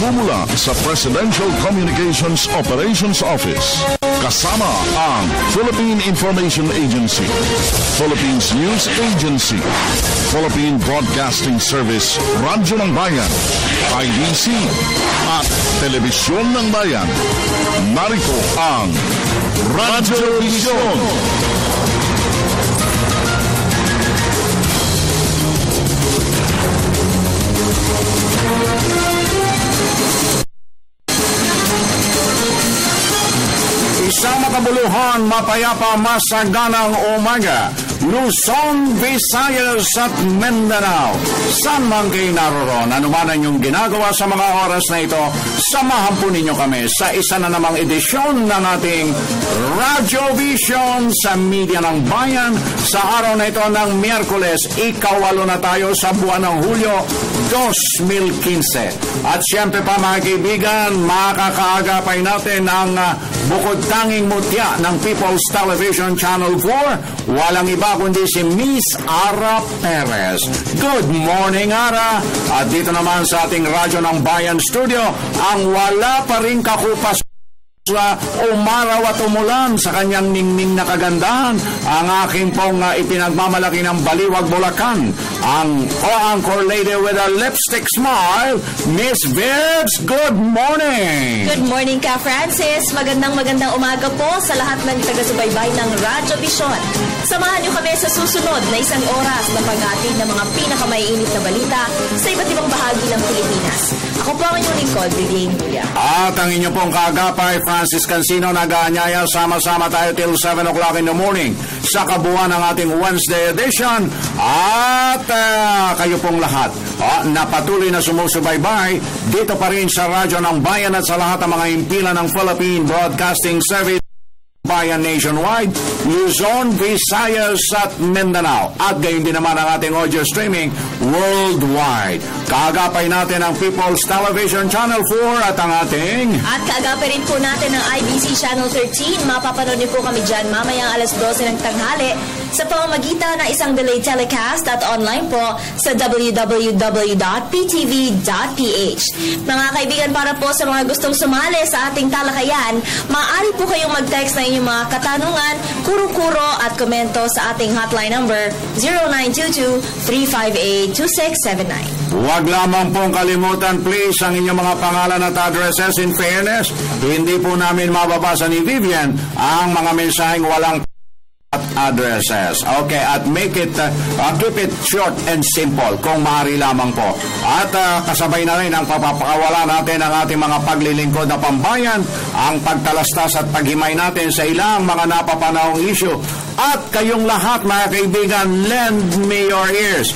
Nagmumula sa Presidential Communications Operations Office. Kasama ang Philippine Information Agency, Philippines News Agency, Philippine Broadcasting Service, Radyo ng Bayan, IBC, at Telebisyon ng Bayan. Narito ang Radyo Vision. Isang makabuluhan, mapayapa, masaganang umaga. Luzon, Visayas at Mindanao. Saan man kayo naroon, anuman ang inyong ginagawa sa mga oras na ito, samahan po ninyo kami sa isa na namang edisyon ng ating Radyo Vision sa Media ng Bayan sa araw na ito ng Miyerkules. Ikawalo na tayo sa buwan ng Hulyo 2015. At siyempre pa mga kaibigan, makakaagapay natin ang bukod tanging mutya ng People's Television Channel 4. Walang iba kundi si Miss Ara Perez. Good morning, Ara. At dito naman sa ating Radyo ng Bayan Studio, ang wala pa rin kakupas sa umaraw at umulan sa kanyang ningning na kagandahan, ang aking pong ipinagmamalaki ng Baliwag, Bulacan, ang co-anchor lady with a lipstick smile, Miss Vibs. Good morning! Good morning ka, Francis. Magandang umaga po sa lahat ng taga-subaybay ng Radyo Vision. Samahan niyo kami sa susunod na isang oras na pag-atid ng mga pinakamaiinit na balita sa iba't ibang bahagi ng Pilipinas. Ako po ang inyong lingkod, Vivian Julia. At ang inyo pong kaagapay, Francis Cancino, nag-aanyaya. Sama-sama tayo till 7 o'clock in the morning sa kabuuan ng ating Wednesday edition. At kayo pong lahat na patuloy na sumusubaybay dito pa rin sa Radyo ng Bayan at sa lahat ng mga impilan ng Philippine Broadcasting Service Bayan nationwide, Luzon, Visayas at Mindanao. At gayon din naman ang ating audio streaming worldwide. Kaagapay natin ang People's Television Channel 4 at ang ating... At kaagapay rin po natin ang IBC Channel 13. Mapapanood niyo po kami dyan mamayang alas 12 ng tanghali sa pamamagitan ng isang delayed telecast at online po sa www.ptv.ph. Mga kaibigan, para po sa mga gustong sumali sa ating talakayan, maaari po kayong mag-text na inyong mga katanungan, kuro-kuro at komento sa ating hotline number 0922-358-2679. Huwag lamang pong kalimutan please ang inyong mga pangalan at addresses. In fairness, hindi po namin mababasa ni Vivian ang mga mensaheng walang addresses. Okay, at make it, keep it short and simple kung maaari lamang po. At kasabay na rin ang papapakawala natin ang ating mga paglilingkod na pambayan, ang pagtalastas at paghimay natin sa ilang mga napapanahong issue. At kayong lahat mga kaibigan, lend me your ears.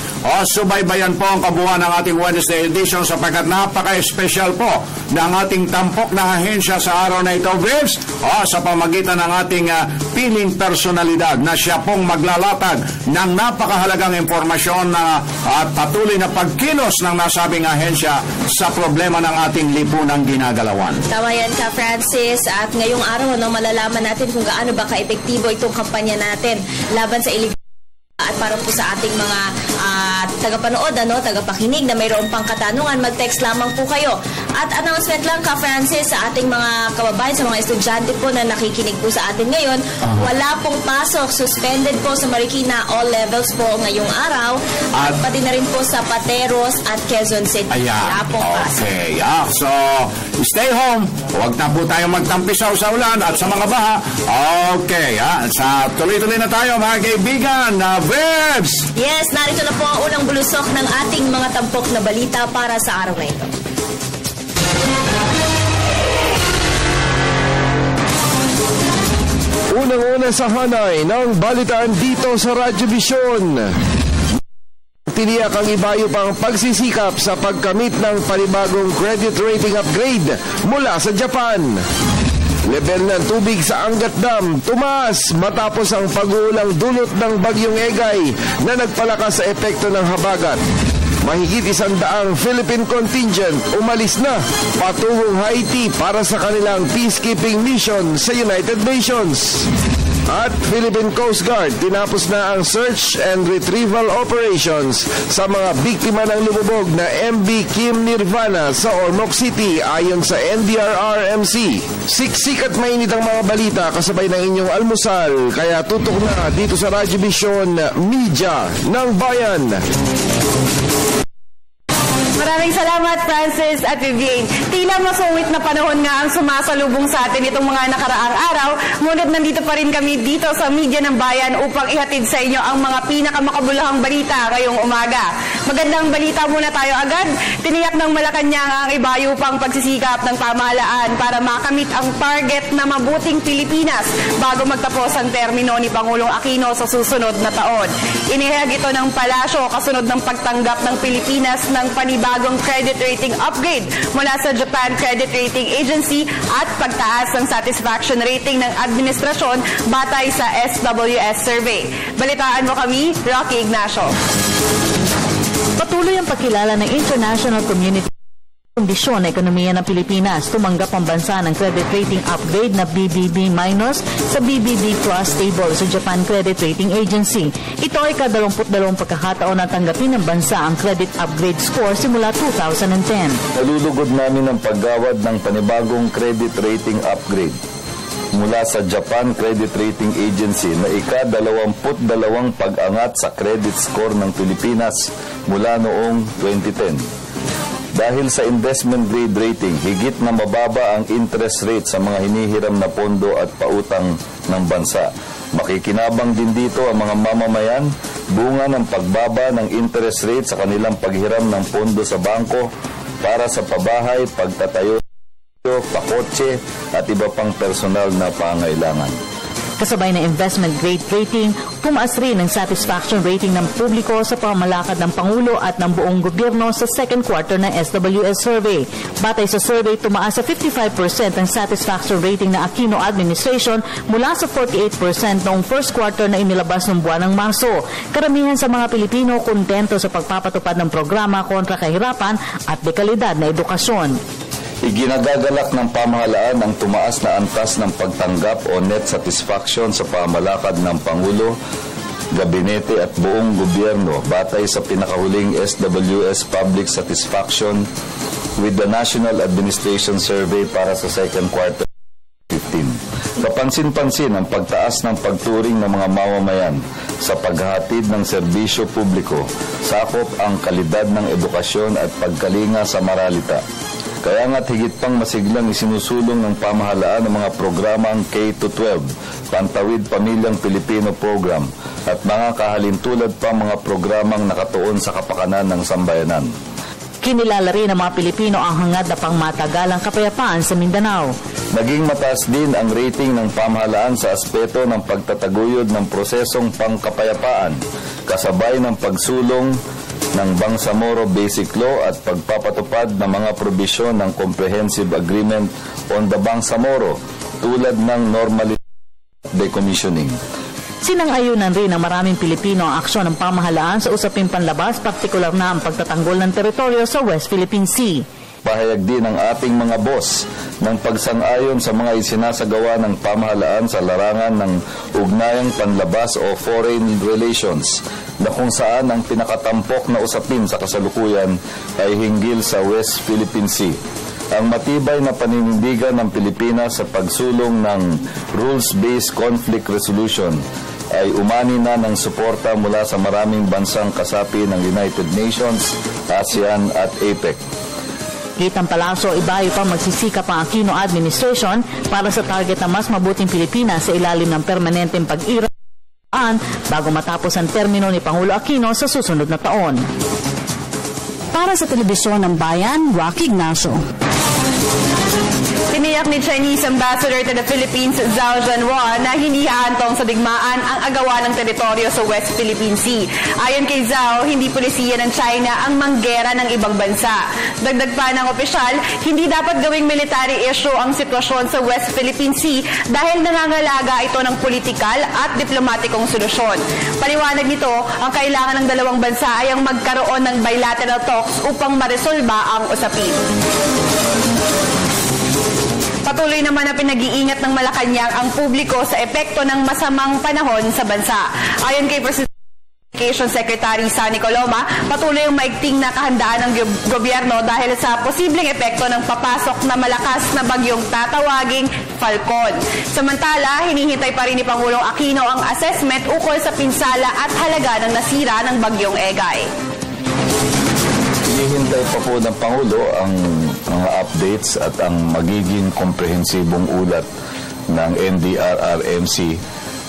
Subaybayan po ang kabuuan ng ating Wednesday edition sapagkat napaka-espesyal po ng ating tampok na ahensya sa araw na ito, Vibs, sa pamagitan ng ating piling personalidad na siya pong maglalatag ng napakahalagang impormasyon na at patuloy na pagkilos ng nasabing ahensya sa problema ng ating lipunang ginagalawan. Tama yan ka, Francis. At ngayong araw, malalaman natin kung gaano ba ka-epektibo itong kampanya natin laban sa illegal at para po sa ating mga tagapanood, tagapakinig na mayroon pang katanungan, mag-text lamang po kayo. At announcement lang ka, Francis, sa ating mga kababayan, sa mga estudyante po na nakikinig po sa atin ngayon, wala pong pasok, suspended po sa Marikina, all levels po ngayong araw, at pati na rin po sa Pateros at Quezon City. Wala pong pasok. Okay, so stay home, huwag na po tayong magtampisaw sa ulan at sa mga baha. Okay, sa tuloy-tuloy na tayo mga kaibigan, Vibs! Yes, narito na po ang unang bulusok ng ating mga tampok na balita para sa araw na ito. Unang-una sa hanay ng balitaan dito sa Radyo Vision. Tiniyak ang ibayo pang pagsisikap sa pagkamit ng panibagong credit rating upgrade mula sa Japan. Level ng tubig sa Angat Dam tumaas matapos ang pag-uulang dulot ng Bagyong Egay na nagpalakas sa epekto ng habagat. Mahigit 100 Philippine contingent umalis na patungong Haiti para sa kanilang peacekeeping mission sa United Nations. At Philippine Coast Guard, tinapos na ang search and retrieval operations sa mga biktima ng lumubog na MV Kim Nirvana sa Ormoc City ayon sa NDRRMC. Siksik at mainit ang mga balita kasabay ng inyong almusal, kaya tutok na dito sa Radyo Vision Media ng Bayan. Maraming salamat, Francis at Vivian. Tila masungit na panahon nga ang sumasalubong sa atin itong mga nakaraang araw, ngunit nandito pa rin kami dito sa Media ng Bayan upang ihatid sa inyo ang mga pinakamakabulahang balita ngayong umaga. Magandang balita muna tayo agad. Tiniyak ng Malacanang ang ibayo pang pagsisikap ng pamahalaan para makamit ang target na mabuting Pilipinas bago magtapos ang termino ni Pangulong Aquino sa susunod na taon. Inihayag ito ng palasyo kasunod ng pagtanggap ng Pilipinas ng panibagong credit rating upgrade mula sa Japan Credit Rating Agency at pagtaas ng satisfaction rating ng administrasyon batay sa SWS survey. Balitaan mo kami, Rocky Ignacio. Patuloy ang pagkilala ng international community kondisyon na ekonomiya ng Pilipinas. Tumanggap ang bansa ng credit rating upgrade na BBB- sa BBB Plus stable sa Japan Credit Rating Agency. Ito ay ka-22 pagkakataon na tanggapin ng bansa ang credit upgrade score simula 2010. Nalulugod namin ang paggawad ng panibagong credit rating upgrade mula sa Japan Credit Rating Agency na ika-22 pag-angat sa credit score ng Pilipinas mula noong 2010. Dahil sa investment grade rating, higit na mababa ang interest rate sa mga hinihiram na pondo at pautang ng bansa. Makikinabang din dito ang mga mamamayan, bunga ng pagbaba ng interest rate sa kanilang paghiram ng pondo sa bangko para sa pabahay, pagtatayo, pakotse at iba pang personal na pangailangan. Kasabay ng investment grade rating, tumaas rin ang satisfaction rating ng publiko sa pamalakad ng Pangulo at ng buong gobyerno sa second quarter ng SWS survey. Batay sa survey, tumaas sa 55% ang satisfaction rating ng Aquino administration mula sa 48% noong first quarter na inilabas ng buwan ng Marso. Karamihan sa mga Pilipino kontento sa pagpapatupad ng programa kontra kahirapan at dekalidad na edukasyon. Iginagagalak ng pamahalaan ang tumaas na antas ng pagtanggap o net satisfaction sa pamalakad ng Pangulo, Gabinete at buong gobyerno batay sa pinakahuling SWS Public Satisfaction with the National Administration Survey para sa second quarter 2015. Kapansin-pansin ang pagtaas ng pagturing ng mga mamamayan sa paghahatid ng serbisyo publiko, sakop ang kalidad ng edukasyon at pagkalinga sa moralita. Kaya nga't higit pang masiglang isinusulong ng pamahalaan ng mga programang K-12, Pantawid Pamilyang Pilipino Program at mga kahalintulad pa mga programang nakatuon sa kapakanan ng sambayanan. Kinilala rin ng mga Pilipino ang hangad na pangmatagalang kapayapaan sa Mindanao. Naging mataas din ang rating ng pamahalaan sa aspeto ng pagtataguyod ng prosesong pangkapayapaan, kasabay ng pagsulong ng Bangsamoro Basic Law at pagpapatupad ng mga probisyon ng Comprehensive Agreement on the Bangsamoro tulad ng normalization at decommissioning. Sinang-ayunan rin ng maraming Pilipino ang aksyon ng pamahalaan sa usaping panlabas, partikular na ang pagtatanggol ng teritoryo sa West Philippine Sea. Pahayag din ng ating mga boss ng pagsang-ayon sa mga isinasagawa ng pamahalaan sa larangan ng ugnayang panlabas o foreign relations na kung saan ang pinakatampok na usapin sa kasalukuyan ay hinggil sa West Philippine Sea. Ang matibay na paninindigan ng Pilipinas sa pagsulong ng rules-based conflict resolution ay umani na ng suporta mula sa maraming bansang kasapi ng United Nations, ASEAN at APEC. Kitang Palasyo, ibayo pa magsisikap ang Aquino administration para sa target na mas mabuting Pilipinas sa ilalim ng permanenteng pag-iraan bago matapos ang termino ni Pangulo Aquino sa susunod na taon. Para sa Telebisyon ng Bayan, Rocky Ignacio. Tiniyak ni Chinese Ambassador to the Philippines, Zhao Zhanhua, na hindi haantong sa digmaan ang agawa ng teritoryo sa West Philippine Sea. Ayon kay Zhao, hindi pulisiya ng China ang manggera ng ibang bansa. Dagdag pa ng opisyal, hindi dapat gawing military issue ang sitwasyon sa West Philippine Sea dahil nangangalaga ito ng politikal at diplomatikong solusyon. Paliwanag nito, ang kailangan ng dalawang bansa ay ang magkaroon ng bilateral talks upang maresolba ang usapin. Patuloy naman na pinag-iingat ng Malacanang ang publiko sa epekto ng masamang panahon sa bansa. Ayon kay Communication Secretary Sunny Coloma, patuloy ang maigting na kahandaan ng gobyerno dahil sa posibleng epekto ng papasok na malakas na bagyong tatawaging Falcon. Samantala, hinihintay pa rin ni Pangulong Aquino ang assessment ukol sa pinsala at halaga ng nasira ng bagyong Egay. Hinihintay pa po ng Pangulo ang mga updates at ang magiging komprehensibong ulat ng NDRRMC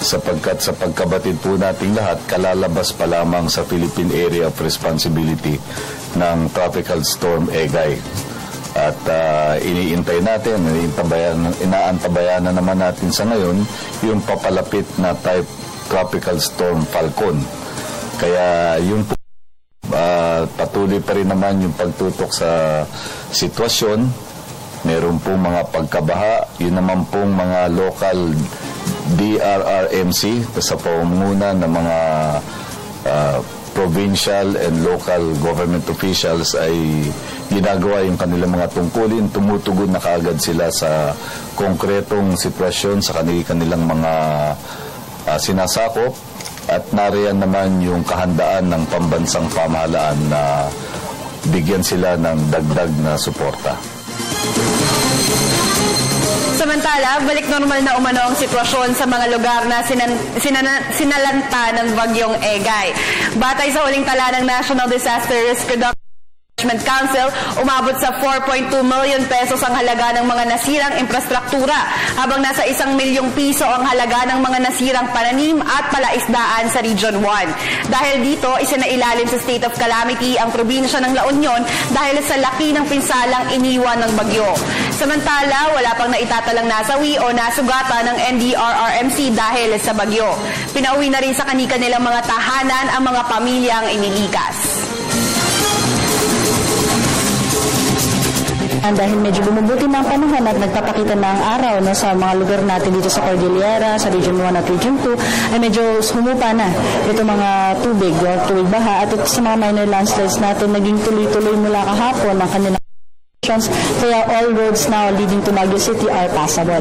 sapagkat sa pagkabatid po nating lahat, kalalabas pa lamang sa Philippine Area of Responsibility ng Tropical Storm Egay. At iniintay natin, inaantabayan na naman natin sa ngayon yung papalapit na type Tropical Storm Falcon. Kaya yung patuloy pa rin naman yung pagtutok sa sitwasyon. Meron pong mga pagkabaha, yun naman pong mga local DRRMC sa pamumunan ng mga provincial and local government officials ay ginagawa yung kanilang mga tungkulin, tumutugon na kaagad sila sa konkretong sitwasyon sa kanilang mga sinasakop at nariyan naman yung kahandaan ng pambansang pamahalaan na bigyan sila ng dagdag na suporta. Samantala, balik normal na umano ang sitwasyon sa mga lugar na sinalanta ng bagyong Egay. Batay sa huling tala ng National Disaster Risk Reduction Management Council, umabot sa 4.2 million pesos ang halaga ng mga nasirang infrastruktura, habang nasa 1 milyong piso ang halaga ng mga nasirang pananim at palaisdaan sa Region 1. Dahil dito, isinailalim sa state of calamity ang probinsya ng La Union dahil sa laki ng pinsalang iniwan ng bagyo. Samantala, wala pang naitatalang nasawi o nasugatan ng NDRRMC dahil sa bagyo. Pinauwi na rin sa kanilang mga tahanan ang mga pamilyang inilikas. Dahil medyo bumubuti na ang panahon at nagpapakita na ang araw sa mga lugar natin dito sa Cordillera, sa Region 1 at Region 2, ay medyo humupa na ito mga tubig baha at ito sa mga minor landslides natin naging tuloy-tuloy mula kahapon ang kanilang kaya all roads now leading to Baguio City are passable.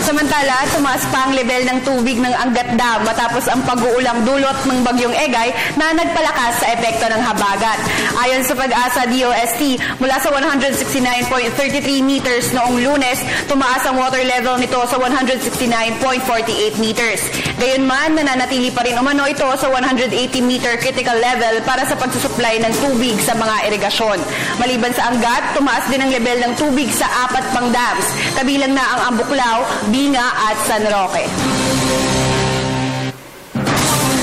Samantala, tumaas pa ang level ng tubig ng Angat Dam matapos ang pag-uulang dulot ng bagyong Egay na nagpalakas sa epekto ng habagat. Ayon sa Pag-asa DOST, mula sa 169.33 meters noong Lunes, tumaas ang water level nito sa 169.48 meters. Gayunman, nananatili pa rin umano ito sa 180-meter critical level para sa pagsusupply ng tubig sa mga irigasyon. Maliban sa Angat, tumaas din ang level ng tubig sa 4 pang dams, kabilang na ang Ambuklao, Binga at San Roque.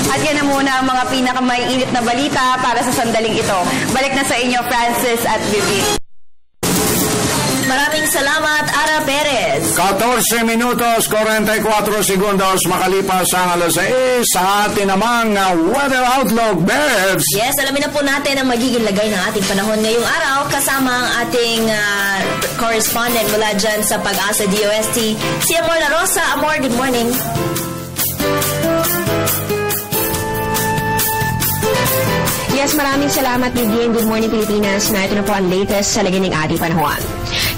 At yan na muna ang mga pinakamaiinit na balita para sa sandaling ito. Balik na sa inyo, Francis at Vivi. Maraming salamat, Ara Perez. 14 minutos, 44 segundos makalipas ang alas 6 sa atin namang weather outlook, Berbs. Yes, alamin na po natin ang magiging lagay ng ating panahon ngayong araw kasama ang ating correspondent mula dyan sa Pag-asa DOST, si Amor La Rosa. Amor, good morning. Yes, maraming salamat, Vivian. Good morning, Pilipinas. Na ito na po ang latest sa lagay ng ating panahon.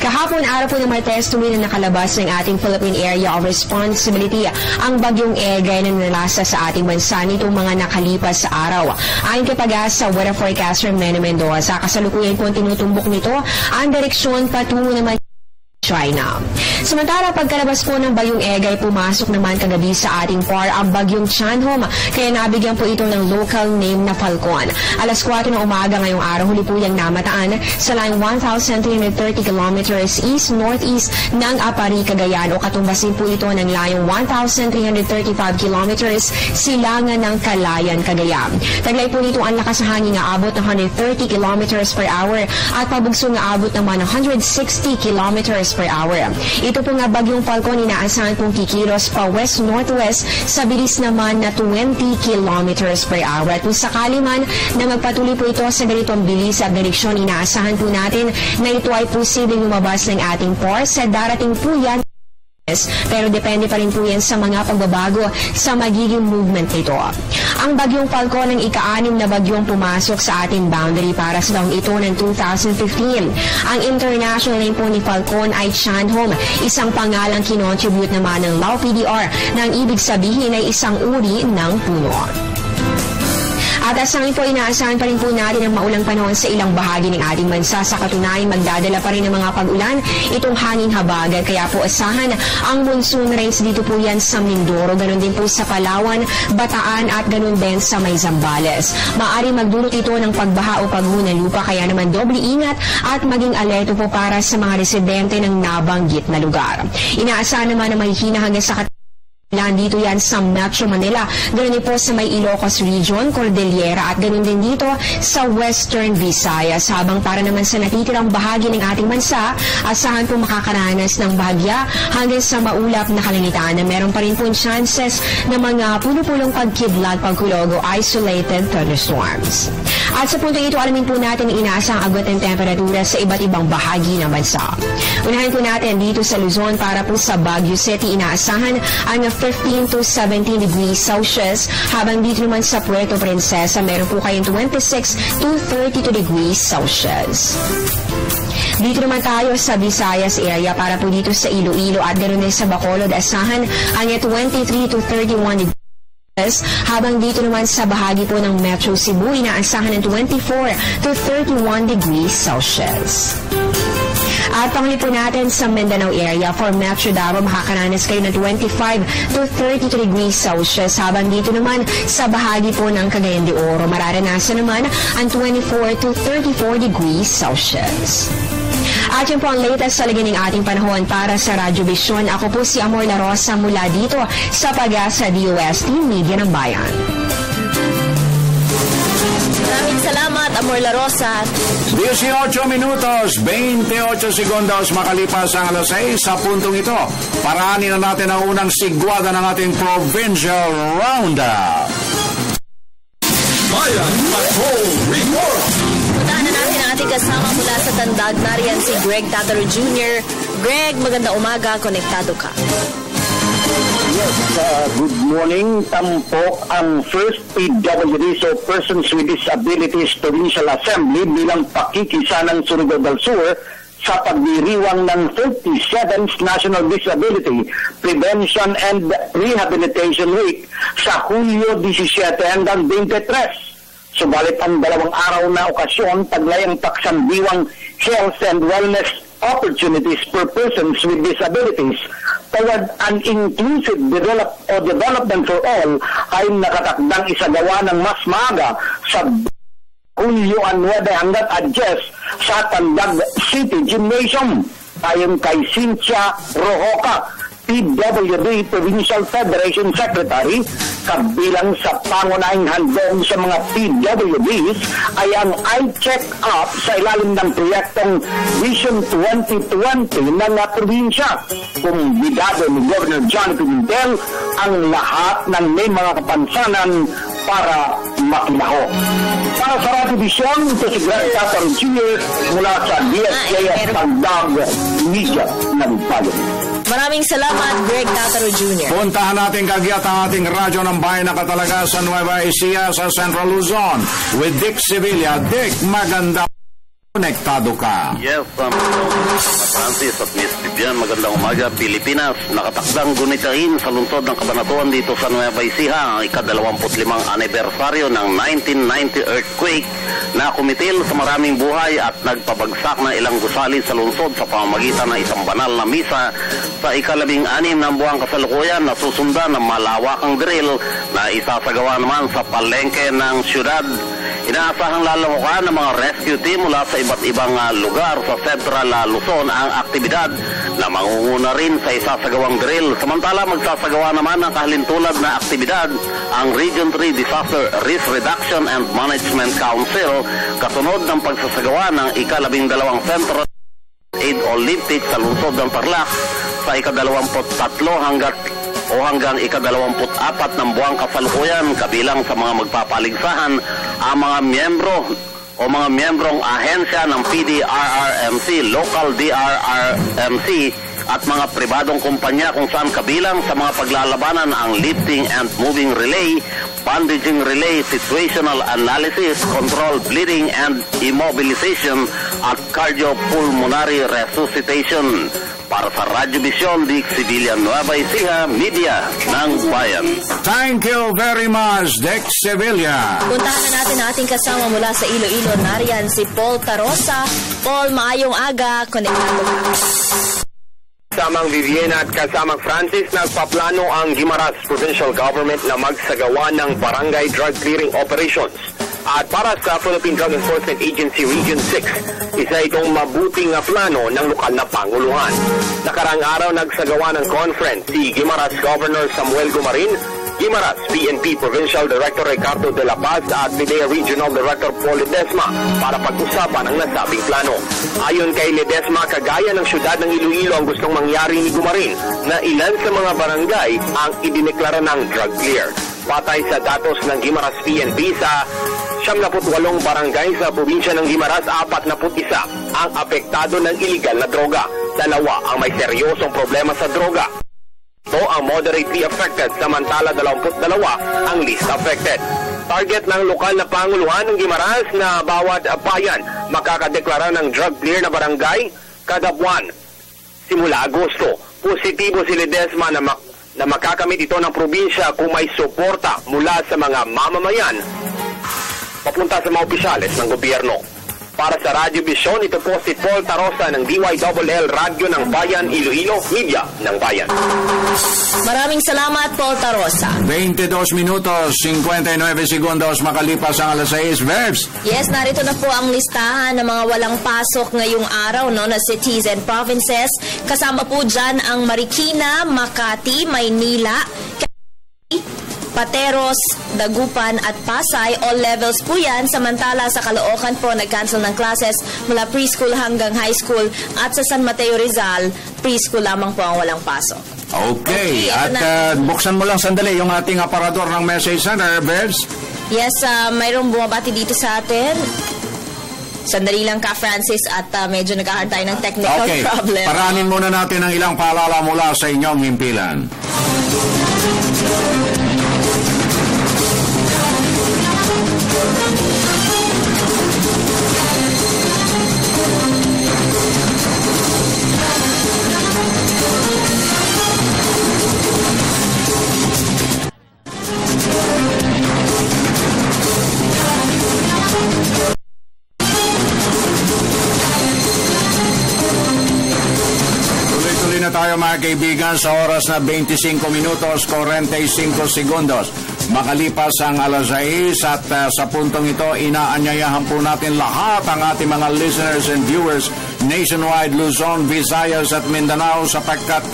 Kahapon, araw po ng Martes, tumingin na nakalabas ng ating Philippine Area of Responsibility ang bagyong Egay na nalasa sa ating bansa nitong mga nakalipas sa araw. Ayon kay Pag-asa Weather Forecaster Manny Mendoza, kasalukuyan po ang tinutumbok nito ang direksyon patungo naman China. Samantala, pagkalabas po ng bagyong Egay, pumasok naman kagabi sa ating PAR ang bagyong Chanhom, kaya nabigyan po ito ng local name na Falcon. Alas 4 ng umaga ngayong araw, huli po yung namataan sa line 1,330 kilometers east-northeast ng Apari, Cagayan, o katumbasin po ito ng layong 1,335 kilometers silangan ng Calayan, Cagayan. Taglay po nito ang lakas ng hangin nga abot ng 130 kilometers per hour at pabugso nga abot naman ng 160 kilometers per hour. Ito po nga bagyong Falcon, inaasahan pong kikilos pa west-northwest sa bilis naman na 20 kilometers per hour. At kung sakali man na magpatuloy po ito sa ganitong bilis at direksyon, inaasahan po natin na ito ay posibleng lumabas ng ating PAR sa darating po yan pero depende pa rin po yan sa mga pagbabago sa magiging movement nito. Ang bagyong Falcon ang ika-6 na bagyong pumasok sa ating boundary para sa taong ito ng 2015. Ang international name po ni Falcon ay Chanhom, isang pangalang kinontribute naman ng Lao PDR na ang ibig sabihin ay isang uri ng puno. At asangin po, inaasahan pa rin po natin ang maulang panahon sa ilang bahagi ng ating bansa. Sa katunayan, magdadala pa rin ng mga pag-ulan itong hangin habagat. Kaya po asahan ang monsoon rains dito po yan sa Mindoro. Ganon din po sa Palawan, Bataan at ganon din sa May Zambales. Maaari magdulot ito ng pagbaha o pagguho ng lupa. Kaya naman doble ingat at maging alerto po para sa mga residente ng nabanggit na lugar. Inaasahan naman na mahihina hanggang sa dito yan sa Metro Manila, ganoon din po sa may Ilocos Region, Cordillera at ganoon din dito sa Western Visayas. Habang para naman sa natitirang bahagi ng ating bansa, asahan po makakaranas ng bahagya hanggang sa maulap na kalangitan na meron pa rin po chances na mga puno-pulong pagkidlat, pagkulog o isolated thunderstorms. At sa punto ito, alamin po natin ang inaasang agwat ng temperatura sa iba't ibang bahagi ng bansa. Unahin po natin dito sa Luzon para po sa Baguio City, inaasahan ang 15 to 17 degrees Celsius, habang dito naman sa Puerto Princesa, meron po kayong 26 to 32 degrees Celsius. Dito naman tayo sa Visayas area para po dito sa Iloilo at ganoon din sa Bacolod, asahan ang 23 to 31 degrees, habang dito naman sa bahagi po ng Metro Cebu, inaasahan ng 24 to 31 degrees Celsius. At panghuli po natin sa Mindanao area for Metro Davao, makakaranas kayo ng 25 to 32 degrees Celsius, habang dito naman sa bahagi po ng Cagayan de Oro, mararanasan naman ang 24 to 34 degrees Celsius. At yun po ang latest sa lagay ng ating panahon para sa Radyo Vision. Ako po si Amor La Rosa mula dito sa Pag-asa DOST Media ng Bayan. Maraming salamat, Amor La Rosa. 18 minutos, 28 segundos makalipas ang alas 6 sa puntong ito. Paraanin na natin ang unang sigwada ng ating Provincial Roundup. Bayan Patrol Report! Puntahan na natin ang ating kasama mula sa Tandag. Nariyan si Greg Tataro Jr. Greg, magandang umaga. Konektado ka. Yes, good morning. Tampok ang first PWD, so Persons with Disabilities Provincial Assembly, bilang pakikisa ng Surigao del Sur sa pagdiriwang ng 37th National Disability Prevention and Rehabilitation Week sa Hulyo 17 hanggang 23. Subalit ang dalawang araw na okasyon, taglay ang taksandiwang health and wellness opportunities for persons with disabilities toward an inclusive development for all ay nakatakdang isagawa ng mas maaga sa Hulyo 9 hanggang 10 sa Tandag City Gymnasium. Ayon kay Cynthia Rojoca, PWD Provincial Federation Secretary, kabilang sa pangunahing handog sa mga PWDs ay ang eye check-up sa ilalim ng proyektong Vision 2020 ng probinsya. Kumbidado ni Governor Johnny Pimentel ang lahat ng may mga kapansanan para makilaho. Para sa Radio Vision, ito si Greg Tataro Jr. mula sa DSJS Tandag Media ng Bayan. Maraming salamat, Greg Tataro Jr. Puntahan natin kagyat ang ating radyo ng bayan na katalaga sa Nueva Ecija sa Central Luzon with Dick Sevilla. Dick, maganda. Konektado ka. Yes, Francis at Miss Vivian, magandang umaga. Pilipinas, nakatakdang gunitain sa lungsod ng Kabanatuan dito sa Nueva Ecija ang ika-25 anibersaryo ng 1990 earthquake na kumitil sa maraming buhay at nagpabagsak na ilang gusali sa lungsod sa pamamagitan ng isang banal na misa sa ika-16 ng buwang kasalukuyan na susundan ng malawakang drill na isasagawa naman sa palengke ng syudad. Inaasahang lalamukan ng mga rescue team mula sa iba't ibang lugar sa Central Luzon ang aktibidad na mangunguna rin sa isasagawang drill. Samantala, magsasagawa naman ng kahalintulad na aktibidad ang Region 3 Disaster Risk Reduction and Management Council kasunod ng pagsasagawa ng ika-12 Central Aid Olympics sa lungsod ng Tarlac sa ika-23 hanggang ika-24 ng buwang kasalukuyan. Kabilang sa mga magpapaligsahan ang mga miyembrong ahensya ng PDRRMC, Local DRRMC at mga pribadong kumpanya kung saan kabilang sa mga paglalabanan ang lifting and moving relay, bandaging relay, situational analysis, control bleeding and immobilization at cardiopulmonary resuscitation. Para sa Radyo Vision, Dick Civilian, Nueva Ecija, Media ng Bayan. Thank you very much, Dick Sevilla. Puntahan na natin ang ating kasama mula sa Iloilo. Nariyan si Paul Tarosa. Paul, maayong aga. Konektado ka. Kasamang Vivian at kasamang Francis, nagpaplano ang Guimaras Provincial Government na magsagawa ng barangay drug clearing operations. At para sa Philippine Drug Enforcement Agency Region 6, isa itong mabuting plano ng lokal na panguluhan. Nakarang araw nagsagawa ng conference si Guimaras Governor Samuel Gumarin, Guimaras PNP Provincial Director Ricardo de la Paz at PIDEA Regional Director Paul Ledesma para pag-usapan ang nasabing plano. Ayon kay Ledesma, kagaya ng syudad ng Iloilo ang gustong mangyari ni Gumarin na ilan sa mga barangay ang idineklara ng drug clear. Patay sa datos ng Guimaras PNP sa 78 barangay sa probinsya ng Guimaras, 41 ang apektado ng iligal na droga. 2 ang may seryosong problema sa droga. Ito ang moderately affected, samantala 22 ang least affected. Target ng lokal na panguluhan ng Guimaras na bawat bayan makakadeklara ng drug clear na barangay kada buwan. Simula Agosto, positibo si Ledesma na makakamit ito ng probinsya kung may suporta mula sa mga mamamayan papunta sa mga opisyales ng gobyerno. Para sa Radyo Vision, ito po si Paul Tarosa ng DYLL Radyo ng Bayan, Iloilo, Media ng Bayan. Maraming salamat, Paul Tarosa. 22 minutos, 59 segundos makalipas ang alas 6. Verbs. Yes, narito na po ang listahan ng mga walang pasok ngayong araw na cities and provinces. Kasama po dyan ang Marikina, Makati, Maynila, Pateros, Dagupan at Pasay, all levels po yan. Samantala sa Caloocan po, nag-cancel ng classes mula preschool hanggang high school. At sa San Mateo Rizal, preschool lamang po ang walang pasok. Okay. At buksan mo lang sandali yung ating aparador ng message center, Bebs. Yes, mayroong bumabati dito sa atin. Sandali lang ka, Francis, at medyo nagkakaroon tayo ng technical problem. Okay, paranin muna natin ang ilang paalala mula sa inyong himpilan. Na tayo mga kaibigan sa oras na 25 minutos 45 segundos makalipas ang alas 6 at sa puntong ito inaanyayahan po natin lahat ang ating mga listeners and viewers nationwide, Luzon, Visayas at Mindanao sapagkat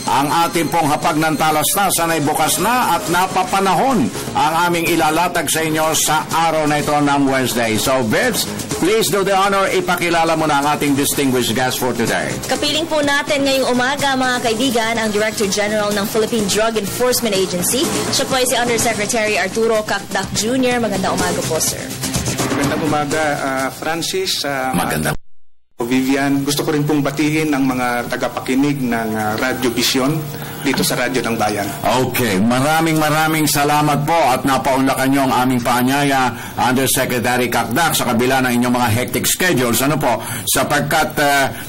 ang ating pong hapag ng talastasan ay bukas na at napapanahon ang aming ilalatag sa inyo sa araw na ito ng Wednesday. So, Bebs, please do the honor, ipakilala mo na ang ating distinguished guest for today. Kapiling po natin ngayong umaga, mga kaibigan, ang Director General ng Philippine Drug Enforcement Agency. Siya po ay si Undersecretary Arturo Cacdac Jr. Magandang umaga po, sir. Magandang umaga, Francis. Magandang Vivian, gusto ko rin pong batiin ang mga tagapakinig ng Radyo Vision dito sa Radyo ng Bayan. Okay, maraming salamat po at napaunlakan nyo ang aming paanyaya, Undersecretary Cacdac, sa kabila ng inyong mga hectic schedules. Ano po, sapagkat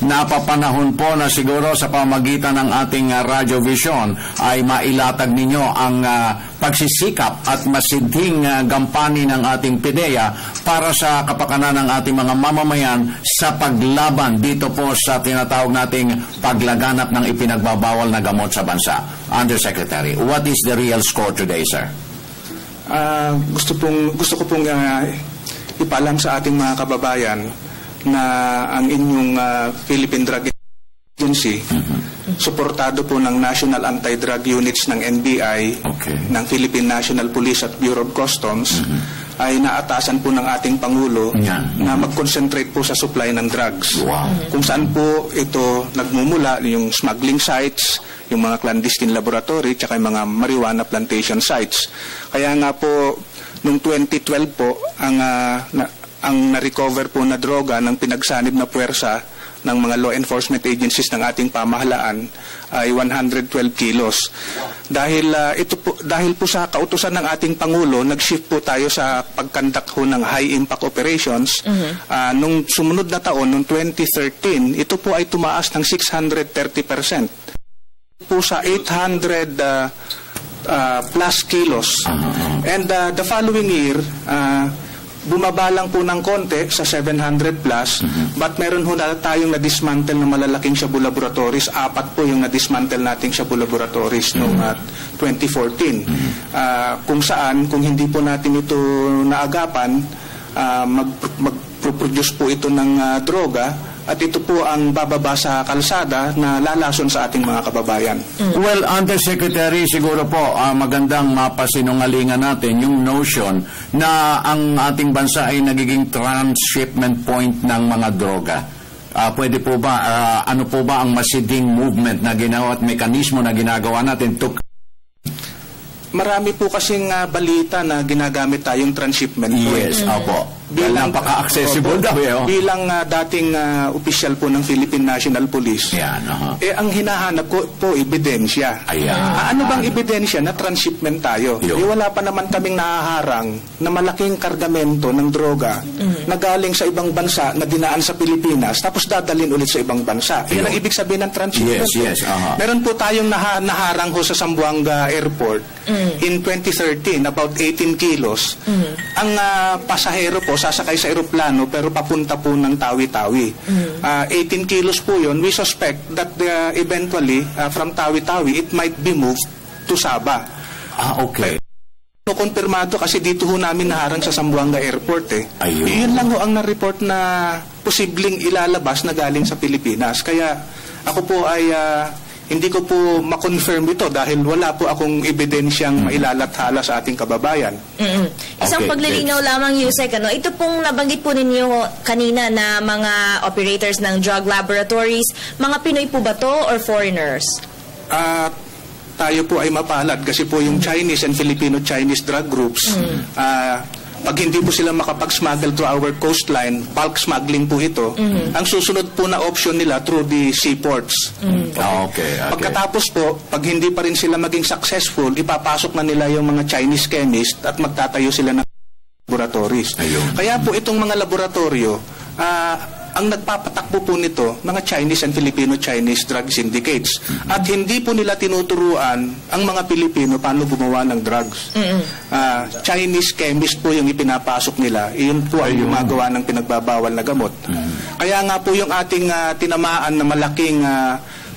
napapanahon po na siguro sa pamagitan ng ating Radyo Vision ay mailatag ninyo ang pagsisikap at masidhing gampanin ng ating PIDEA para sa kapakanan ng ating mga mamamayan sa paglaban dito po sa tinatawag nating paglaganap ng ipinagbabawal na gamot sa bansa. Undersecretary, what is the real score today, sir? Gusto ko pong ipaalam sa ating mga kababayan na ang inyong Philippine Drug Agency suportado po ng National Anti-Drug Units ng NBI, ng Philippine National Police at Bureau of Customs, ay naatasan po ng ating Pangulo na mag-concentrate po sa supply ng drugs. Kung saan po ito nagmumula, yung smuggling sites, yung mga clandestine laboratory, tsaka yung mga marijuana plantation sites. Kaya nga po, noong 2012 po, ang na-recover po na droga ng pinagsanib na puwersa ng mga law enforcement agencies ng ating pamahalaan ay 112 kilos. Dahil po sa kautusan ng ating Pangulo, nag-shift po tayo sa pagkandak ho ng high impact operations. Nung sumunod na taon, noong 2013, ito po ay tumaas ng 630%. Po sa 800 plus kilos. And the following year, bumaba lang po ng konti sa 700 plus, but meron ho na tayong na-dismantle na malalaking Shabu Laboratories. 4 po yung na-dismantle nating Shabu Laboratories noong 2014. Kung saan, kung hindi po natin ito naagapan, mag-produce po ito ng droga, at ito po ang bababa sa kalsada na lalason sa ating mga kababayan. Well, Undersecretary, siguro po magandang mapasinungalingan natin yung notion na ang ating bansa ay nagiging transshipment point ng mga droga. Pwede po ba, ano po ba ang masiding movement na ginawa at mekanismo na ginagawa natin to... Marami po kasing balita na ginagamit tayong transshipment point. Yes, opo. Bilang napaka-accessible daw. Bilang dating opisyal po ng Philippine National Police. Yan, ang hinahanap ko po ebidensya. Ano bang ebidensya na transshipment tayo? Wala pa naman kaming nahaharang na malaking kargamento ng droga na galing sa ibang bansa na dinaan sa Pilipinas tapos dadalhin ulit sa ibang bansa. Yan ang ibig sabihin ng transshipment. Yes. Meron po tayong naharang ho sa Zamboanga Airport in 2013, about 18 kilos. Ang pasahero po sasakay sa eroplano pero papunta po ng Tawi-Tawi. 18 kilos po yun. We suspect that eventually from Tawi-Tawi it might be moved to Sabah. Okay. Kumpirmado kasi dito ho namin naharang sa Zamboanga Airport Yun lang ho ang na-report na posibleng ilalabas na galing sa Pilipinas. Kaya ako po ay hindi ko po ma-confirm ito dahil wala po akong ebidensyang mailalathala sa ating kababayan. Isang paglilinaw lamang, Yusek, ito pong nabanggit po ninyo kanina na mga operators ng drug laboratories, mga Pinoy po ba to or foreigners? Tayo po ay mapalad kasi po yung Chinese and Filipino-Chinese drug groups, pag hindi po sila makapag-smuggle to our coastline, bulk smuggling po ito, ang susunod po na option nila through the seaports. Okay. Pagkatapos po, pag hindi pa rin sila maging successful, ipapasok na nila yung mga Chinese chemist at magtatayo sila ng laboratories. Kaya po itong mga laboratorio, ang nagpapatakbo po nito, mga Chinese and Filipino-Chinese drug syndicates. At hindi po nila tinuturuan ang mga Pilipino paano gumawa ng drugs. Chinese chemist po yung ipinapasok nila. Iyon po ay gumagawa ng pinagbabawal na gamot. Kaya nga po yung ating tinamaan na malaking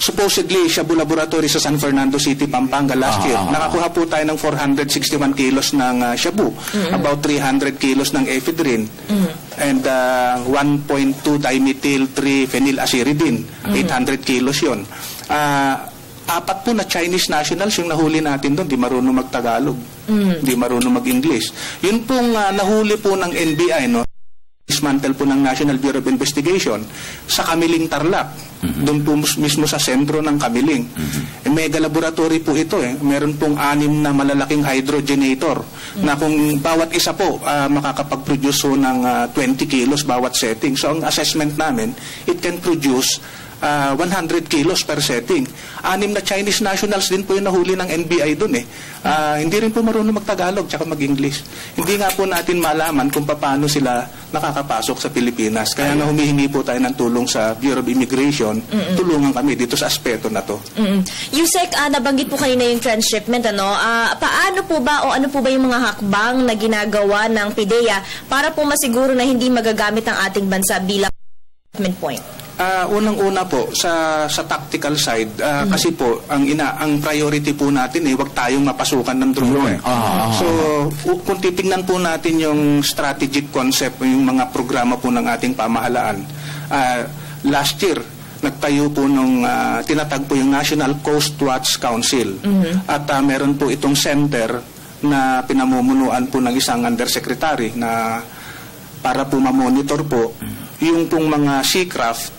supposedly Shabu Laboratory sa San Fernando City, Pampanga last year. Nakakuha po tayo ng 461 kilos ng Shabu, about 300 kilos ng ephedrine, and 1.2 dimethyl 3 phenylaceridine, 800 kilos yun. 4 po na Chinese nationals yung nahuli natin doon, di marunong mag-Tagalog, di marunong mag-English. Yun pong nahuli po ng NBI, dismantle po ng National Bureau of Investigation sa Kamiling, Tarlac. Doon po mismo sa sentro ng Kamiling. Mega laboratory po ito. Meron pong 6 na malalaking hydrogenator na kung bawat isa po makakapag-produce ng 20 kilos bawat setting. So ang assessment namin, it can produce 100 kilos per setting. 6 na Chinese nationals din po yung nahuli ng NBI doon Hindi rin po marunong mag-Tagalog tsaka mag-English. Hindi nga po natin malaman kung paano sila nakakapasok sa Pilipinas. Kaya nga humihingi po tayo ng tulong sa Bureau of Immigration. Tulungan kami dito sa aspeto na to. Yusek, nabanggit po kanina yung transshipment. Paano po ba o ano po ba yung mga hakbang na ginagawa ng PIDEA para po masiguro na hindi magagamit ang ating bansa bilang transshipment point? Unang-una po sa tactical side, kasi po ang priority po natin wag tayong mapasukan ng drone. So kung titingnan po natin yung strategic concept, yung mga programa po ng ating pamahalaan, last year nagtayo po nung tinatag po yung National Coast Watch Council, at meron po itong center na pinamumunuan po ng isang undersecretary na para po ma-monitor po yung pong mga seacraft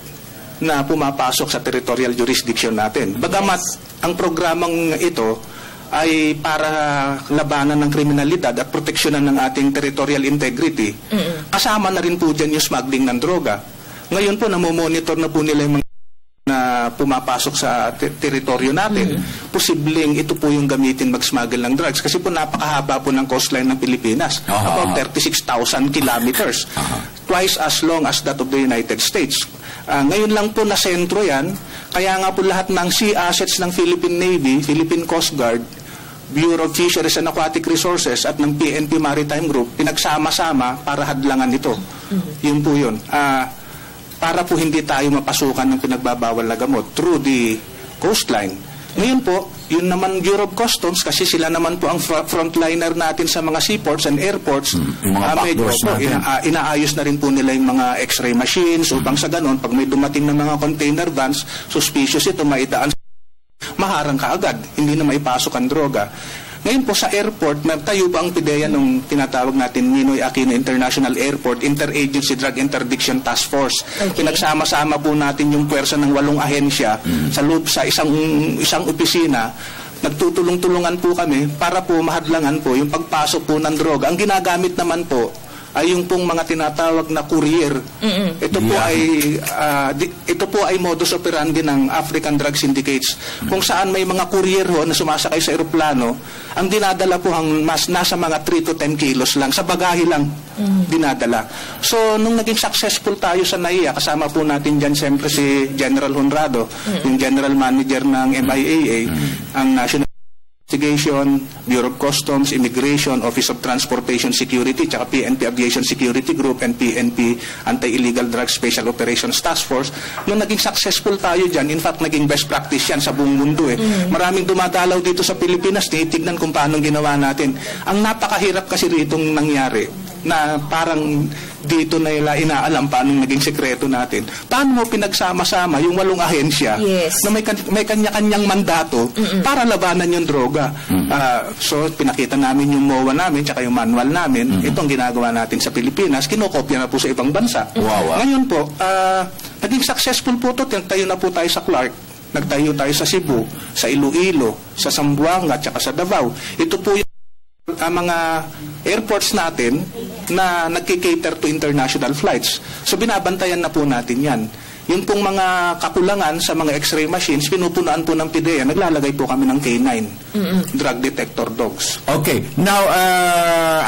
na pumapasok sa territorial jurisdiction natin. Bagamat ang programang ito ay para labanan ng kriminalidad at proteksyonan ng ating territorial integrity, kasama na rin po dyan yung smuggling ng droga. Ngayon po, namomonitor na po nila yung mga na pumapasok sa teritoryo natin, posibleng ito po yung gamitin mag-smuggle ng drugs. Kasi po napakahaba po ng coastline ng Pilipinas. About 36,000 kilometers. Twice as long as that of the United States. Ngayon lang po na sentro yan. Kaya nga po lahat ng sea assets ng Philippine Navy, Philippine Coast Guard, Bureau of Fisheries and Aquatic Resources at ng PNP Maritime Group, pinagsama-sama para hadlangan ito. Yun po yun. Para po hindi tayo mapasukan ng pinagbabawal na gamot through the coastline. Ngayon po, yun naman Bureau of Customs, kasi sila naman po ang frontliner natin sa mga seaports and airports. Inaayos na rin po nila yung mga x-ray machines upang sa ganon, pag may dumating ng mga container vans, suspicious ito, maidaan, maharang ka agad, hindi na maipasok ang droga. Ngayon po sa airport, tayo ba ang PIDEA nung tinatawag natin Ninoy Aquino International Airport Interagency Drug Interdiction Task Force. Pinagsama-sama po natin yung puwersa ng 8 ahensya sa isang opisina. Nagtutulong-tulungan po kami para po mahadlangan po yung pagpasok po ng droga. Ang ginagamit naman po ay yung pong mga tinatawag na courier. Ito po ay modus operandi ng African Drug Syndicates. Kung saan may mga courier ho na sumasakay sa eroplano, ang dinadala po nasa mga 3 to 10 kilos lang, sa bagahe lang dinadala. So, nung naging successful tayo sa NAIA, kasama po natin dyan siyempre si General Honrado, yung General Manager ng MIAA, ang National Investigation, Bureau of Customs, Immigration, Office of Transportation Security, tsaka PNP Aviation Security Group, and PNP Anti-Illegal Drugs Special Operations Task Force. Nung naging successful tayo dyan, in fact, naging best practice yan sa buong mundo. Maraming dumadalaw dito sa Pilipinas, tinitignan kung paano ginawa natin. Ang napakahirap kasi ritong nangyari, na parang dito na nila inaalam paano naging sekreto natin. Paano mo pinagsama-sama yung 8 ahensya na may kanya-kanyang mandato para labanan yung droga. So, pinakita namin yung MOA namin tsaka yung manual namin. Itong ginagawa natin sa Pilipinas, kinokopya na po sa ibang bansa. Ngayon po, naging successful po ito. Nagtayo na po tayo sa Clark. Nagtayo tayo sa Cebu, sa Iloilo, sa Zamboanga, tsaka sa Davao. Ito po yung mga airports natin na nagki-cater to international flights. So binabantayan na po natin yan. Yung pong mga kakulangan sa mga x-ray machines, pinupunaan po ng PIDEA. Naglalagay po kami ng K9, drug detector dogs. Okay. Now,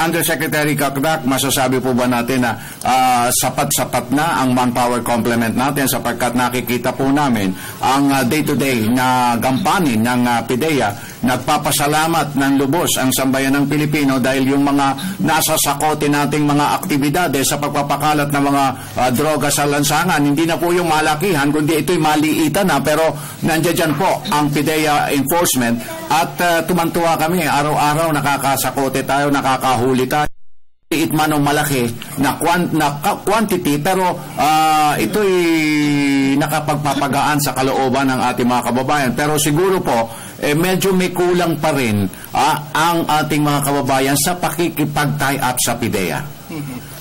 Undersecretary Kakdak, masasabi po ba natin na sapat-sapat na ang manpower complement natin sapagkat nakikita po namin ang day-to-day na gampanin ng PIDEA. Nagpapasalamat ng lubos ang sambayan ng Pilipino dahil yung mga nasa sakote nating mga aktibidades sa pagpapakalat ng mga droga sa lansangan, hindi na po yung malakihan, kundi ito'y maliitan na, pero nandiyan po ang PIDEA enforcement at tumantuwa kami, araw-araw nakakasakote tayo, nakakahuli tayo. Liit man o malaki na quantity, pero ito'y nakapagpapagaan sa kalooban ng ating mga kababayan. Pero siguro po, medyo may kulang pa rin ang ating mga kababayan sa pakikipag-tie up sa PIDEA.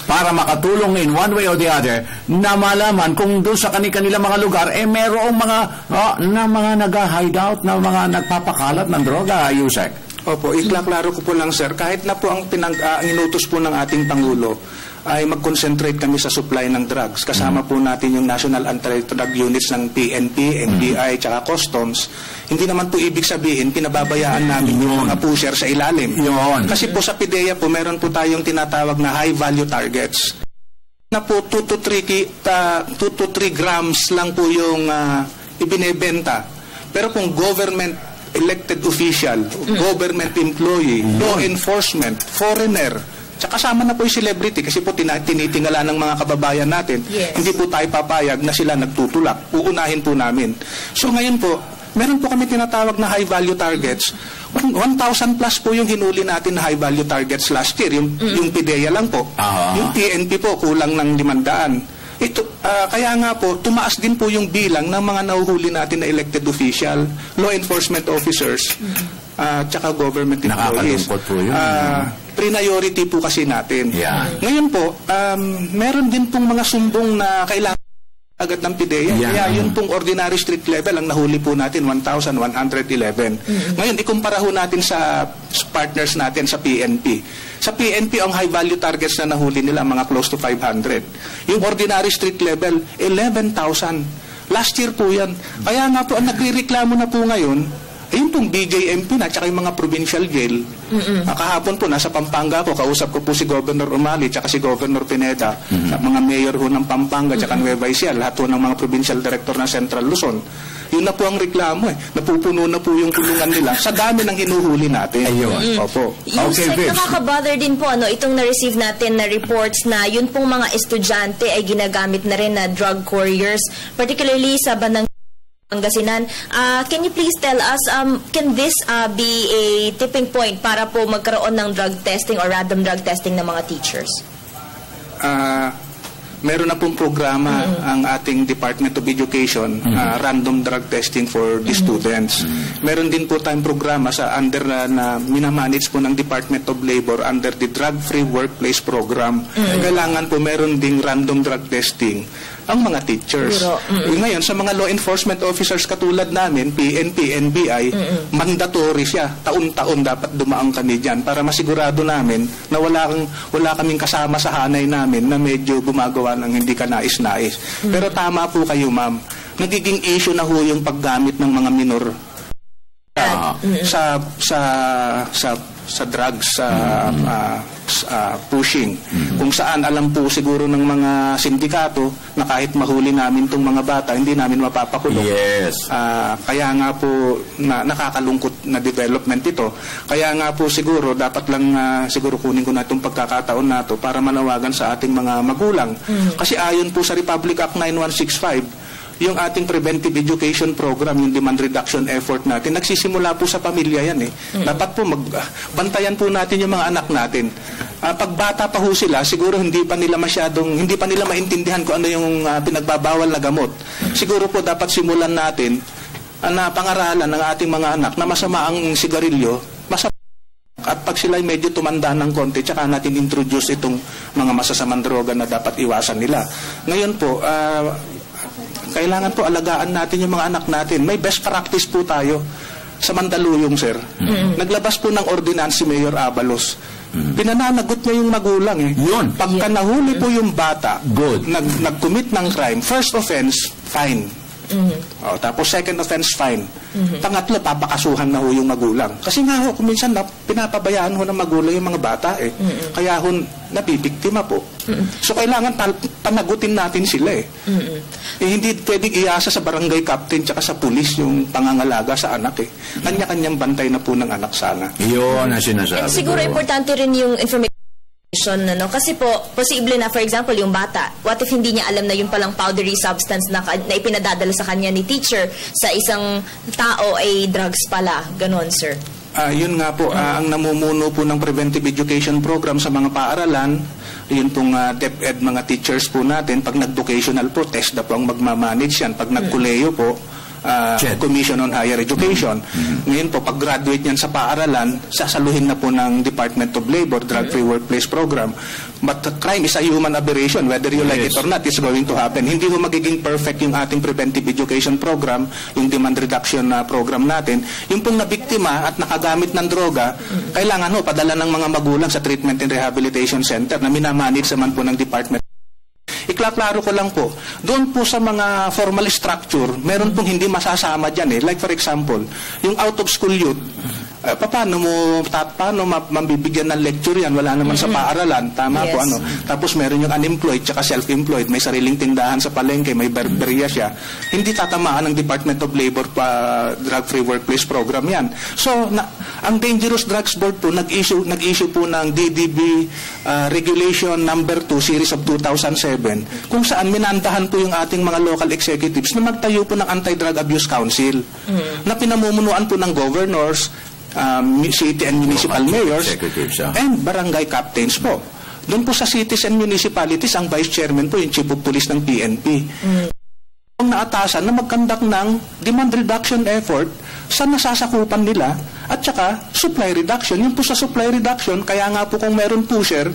Para makatulong in one way or the other na malaman kung doon sa kanilang mga lugar mayroong mga nag-hideout na mga nagpapakalat ng droga, Yusek. Opo, iklaklaro ko po lang, sir. Kahit na po ang inutos po ng ating Pangulo ay mag-concentrate kami sa supply ng drugs. Kasama po natin yung National Anti-Drug Units ng PNP, NBI, tsaka Customs. Hindi naman po ibig sabihin, pinababayaan namin yung mga pusher sa ilalim. Kasi po sa PIDEA po, meron po tayong tinatawag na high-value targets. Na po 2 to 3 grams lang po yung ibinebenta. Pero kung government elected official, government employee, law enforcement, foreigner, tsaka kasama na po yung celebrity kasi po tinitingala ng mga kababayan natin. Hindi po tayo papayag na sila nagtutulak. Uunahin po namin. So ngayon po, meron po kami tinatawag na high value targets. 1,000 plus po yung hinuli natin na high value targets last year. Yung PIDEA lang po. Yung PNP po, kulang ng 500. Kaya nga po, tumaas din po yung bilang ng mga nahuhuli natin na elected official, law enforcement officers, tsaka government employees. Nakakalungkot po yun. Priority po kasi natin. Ngayon po, meron din pong mga sumbong na kailangan agad ng PIDEA. Kaya yun pong ordinary street level, ang nahuli po natin, 1,111. Ngayon, ikumpara ho natin sa partners natin sa PNP. Sa PNP, ang high value targets na nahuli nila, mga close to 500. Yung ordinary street level, 11,000. Last year po yan. Kaya nga po, ang nagre-reklamo na po ngayon, ayun pong BJMP na, tsaka yung mga provincial jail. Kahapon po, nasa Pampanga ko, kausap ko po si Governor Umali, tsaka si Governor Pineda, mga mayor ho ng Pampanga, tsaka Nueva Ecija, lahat po ng mga provincial director ng Central Luzon. Yun na po ang reklamo Napupuno na po yung kulungan nila sa dami ng hinuhuli natin. Ayun. Opo. Yung nakaka-bother din po, itong na-receive natin na reports na yun pong mga estudyante ay ginagamit na rin na drug couriers, particularly sa bandang Pangasinan. Can you please tell us, can this be a tipping point para po magkaroon ng drug testing or random drug testing ng mga teachers? Meron na pong programa ang ating Department of Education, random drug testing for the students. Meron din po tayong programa sa under na minamanage po ng Department of Labor under the Drug Free Workplace Program. Kailangan po meron ding random drug testing ang mga teachers. Ngayon, sa mga law enforcement officers katulad namin, PNP, NBI, mandatory siya. Taon-taon dapat dumaang kami dyan para masigurado namin na wala kaming kasama sa hanay namin na medyo gumagawa ng hindi ka nais-nais. Pero tama po kayo, ma'am. Nagiging issue na ho yung paggamit ng mga minor sa drugs, pushing. Kung saan alam po siguro ng mga sindikato na kahit mahuli namin itong mga bata, hindi namin mapapakulong. Yes. Kaya nga po nakakalungkot na development ito. Kaya nga po siguro dapat lang siguro kunin ko na itong pagkakataon na ito para manawagan sa ating mga magulang. Kasi ayon po sa Republic Act 9165, yung ating preventive education program, yung demand reduction effort natin, nagsisimula po sa pamilya yan Dapat po bantayan po natin yung mga anak natin. Pag bata pa ho sila, siguro hindi pa nila maintindihan kung ano yung pinagbabawal na gamot. Siguro po dapat simulan natin na pangaralan ng ating mga anak na masama ang sigarilyo, at pag sila medyo tumanda ng konti, tsaka natin introduce itong mga masasamang droga na dapat iwasan nila. Ngayon po, kailangan po alagaan natin yung mga anak natin. May best practice po tayo sa Mandaluyong, sir. Naglabas po ng ordinance si Mayor Abalos. Pinananagot niya yung magulang Yun. Pagka nahuli po yung bata, nag-commit ng crime, first offense, fine. Tapos second offense, fine. Pangatlo, papakasuhan na ho yung magulang. Kasi nga ho, kuminsan pinapabayaan ho ng magulang yung mga bata Kaya ho, napipiktima po. So kailangan panagutin natin sila hindi pwedeng iasa sa barangay captain tsaka sa pulis yung pangangalaga sa anak Kanya-kanyang bantay na po ng anak sana. Yun ang sinasabi. Siguro importante rin yung information. Kasi po, posible na, for example, yung bata, what if hindi niya alam na yung palang powdery substance na ipinadadala sa kanya ni teacher sa isang tao ay drugs pala. Ganon, sir. Yun nga po, ang namumuno po ng preventive education program sa mga paaralan, yun pong DepEd mga teachers po natin, pag nag-vocational po, TESDA po ang magmamanage yan. Pag nag-kuleyo po, Commission on Higher Education. Ngayon po, pag-graduate niyan sa paaralan, sasaluhin na po ng Department of Labor, Drug Free Workplace Program. But crime is a human aberration. Whether you like it or not, it's going to happen. Hindi mo magiging perfect yung ating preventive education program, yung demand reduction program natin. Yung pong nabiktima at nakagamit ng droga, kailangan padala ng mga magulang sa Treatment and Rehabilitation Center na minamanage naman po ng Department. Iklaklaro ko lang po, doon po sa mga formal structure, meron pong hindi masasama dyan Like for example, yung out-of-school youth, paano mabibigyan ng lecture yan? Wala naman sa paaralan. Tama po, Tapos meron yung unemployed tsaka self-employed. May sariling tindahan sa palengke, may barberia siya. Hindi tatamaan ng Department of Labor Drug Free Workplace Program yan. So, ang Dangerous Drugs Board po, nag-issue po ng DDB Regulation number 2, Series of 2007, kung saan minandahan po yung ating mga local executives na magtayo po ng Anti-Drug Abuse Council na pinamumunuan po ng governors, city and municipal mayors, and barangay captains po. Doon po sa cities and municipalities, ang vice chairman po yung chief of police ng PNP. Ang naatasan na magkandak ng demand reduction effort sa nasasakupan nila at saka supply reduction. Yung po sa supply reduction, kaya nga po kung meron pusher,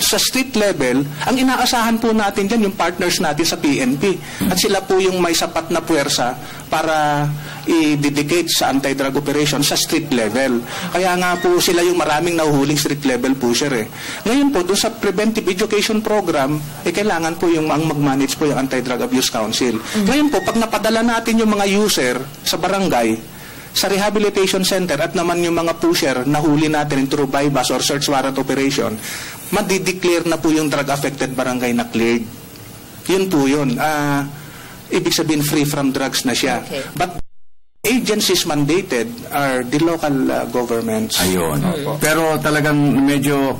sa street level, ang inaasahan po natin dyan yung partners natin sa PNP. At sila po yung may sapat na puwersa para i-dedicate sa anti-drug operation sa street level. Kaya nga po sila yung maraming nahuhuling street level pusher eh. Ngayon po, doon sa preventive education program, kailangan po yung ang mag-manage po yung Anti-Drug Abuse Council. Ngayon po, pag napadala natin yung mga user sa barangay, sa rehabilitation center at naman yung mga pusher na huli natin through bypass or search warrant operation, madideclare na po yung drug-affected barangay na cleared. Yun po yun. Ibig sabihin free from drugs na siya. Okay. But agencies mandated are the local governments. Ayun. Pero talagang medyo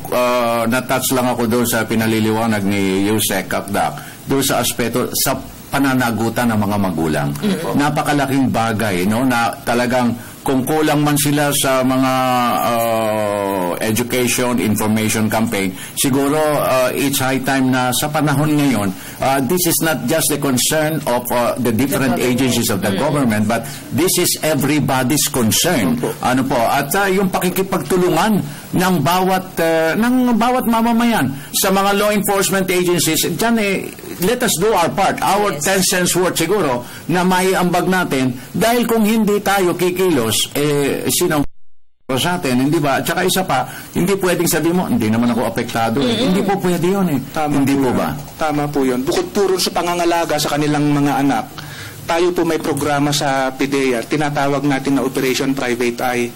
na-touch lang ako doon sa pinaliliwanag ni Yusek Kakdak, doon sa aspeto, sa pananagutan ng mga magulang. Napakalaking bagay, no, na talagang kung kulang man sila sa mga education, information campaign, siguro it's high time na sa panahon ngayon, this is not just the concern of the different agencies of the government, but this is everybody's concern. Ano po? At yung pakikipagtulungan ng bawat mamamayan sa mga law enforcement agencies, dyan let us do our part, our 10 cents worth siguro, na maiambag natin, dahil kung hindi tayo kikilos, sino sa atin, hindi ba? At saka isa pa, hindi pwedeng sabihin mo, hindi naman ako apektado. Hindi po pwede yun eh. Tama hindi po yun. ba? Tama po yun. Bukod po rin sa pangangalaga sa kanilang mga anak, tayo po may programa sa PIDEA, tinatawag natin na Operation Private Eye,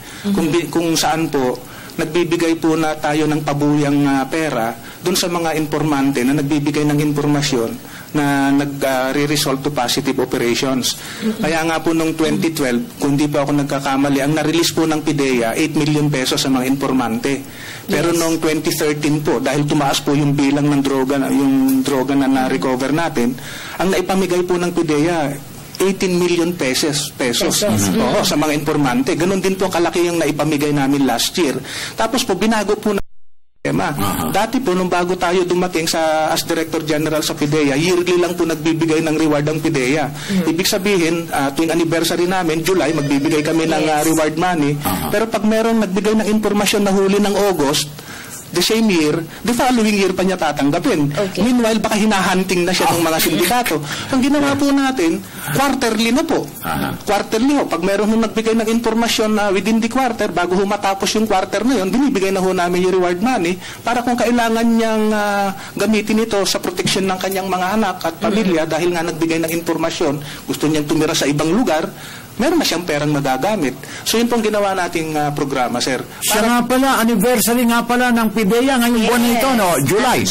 kung saan po, nagbibigay po na tayo ng pabuyang pera doon sa mga informante na nagbibigay ng impormasyon na nag-re-result to positive operations. Kaya nga po noong 2012, kung di po ako nagkakamali, ang na-release po ng PIDEA, 8 million pesos sa mga informante. Pero noong 2013 po, dahil tumaas po yung bilang ng droga, yung droga na na-recover natin, ang naipamigay po ng PIDEA, 18 million pesos. Oo, sa mga informante. Ganon din po kalaki yung naipamigay namin last year. Tapos po, binago po na tema. Dati po, nung bago tayo dumating as Director General sa PIDEA, yearly lang po nagbibigay ng reward ang PIDEA. Ibig sabihin, tuwing anniversary namin, July, magbibigay kami ng reward money. Pero pag meron nagbigay ng impormasyon na huli ng August, the same year, the following year pa niya tatanggapin. Meanwhile, baka hinahunting na siya ng mga sindikato. Ang ginawa po natin, quarterly na po. Quarterly ho. Pag meron nung nagbigay ng informasyon na within the quarter, bago matapos yung quarter na yun, binibigay na ho namin yung reward money para kung kailangan niyang gamitin ito sa protection ng kanyang mga anak at pamilya dahil nga nagbigay ng informasyon, gusto niyang tumira sa ibang lugar, meron na siyang perang magagamit. So yun pong ginawa nating programa, sir. Siya nga pala, anniversary nga pala ng PIDEA ngayong buwan nito, no? July.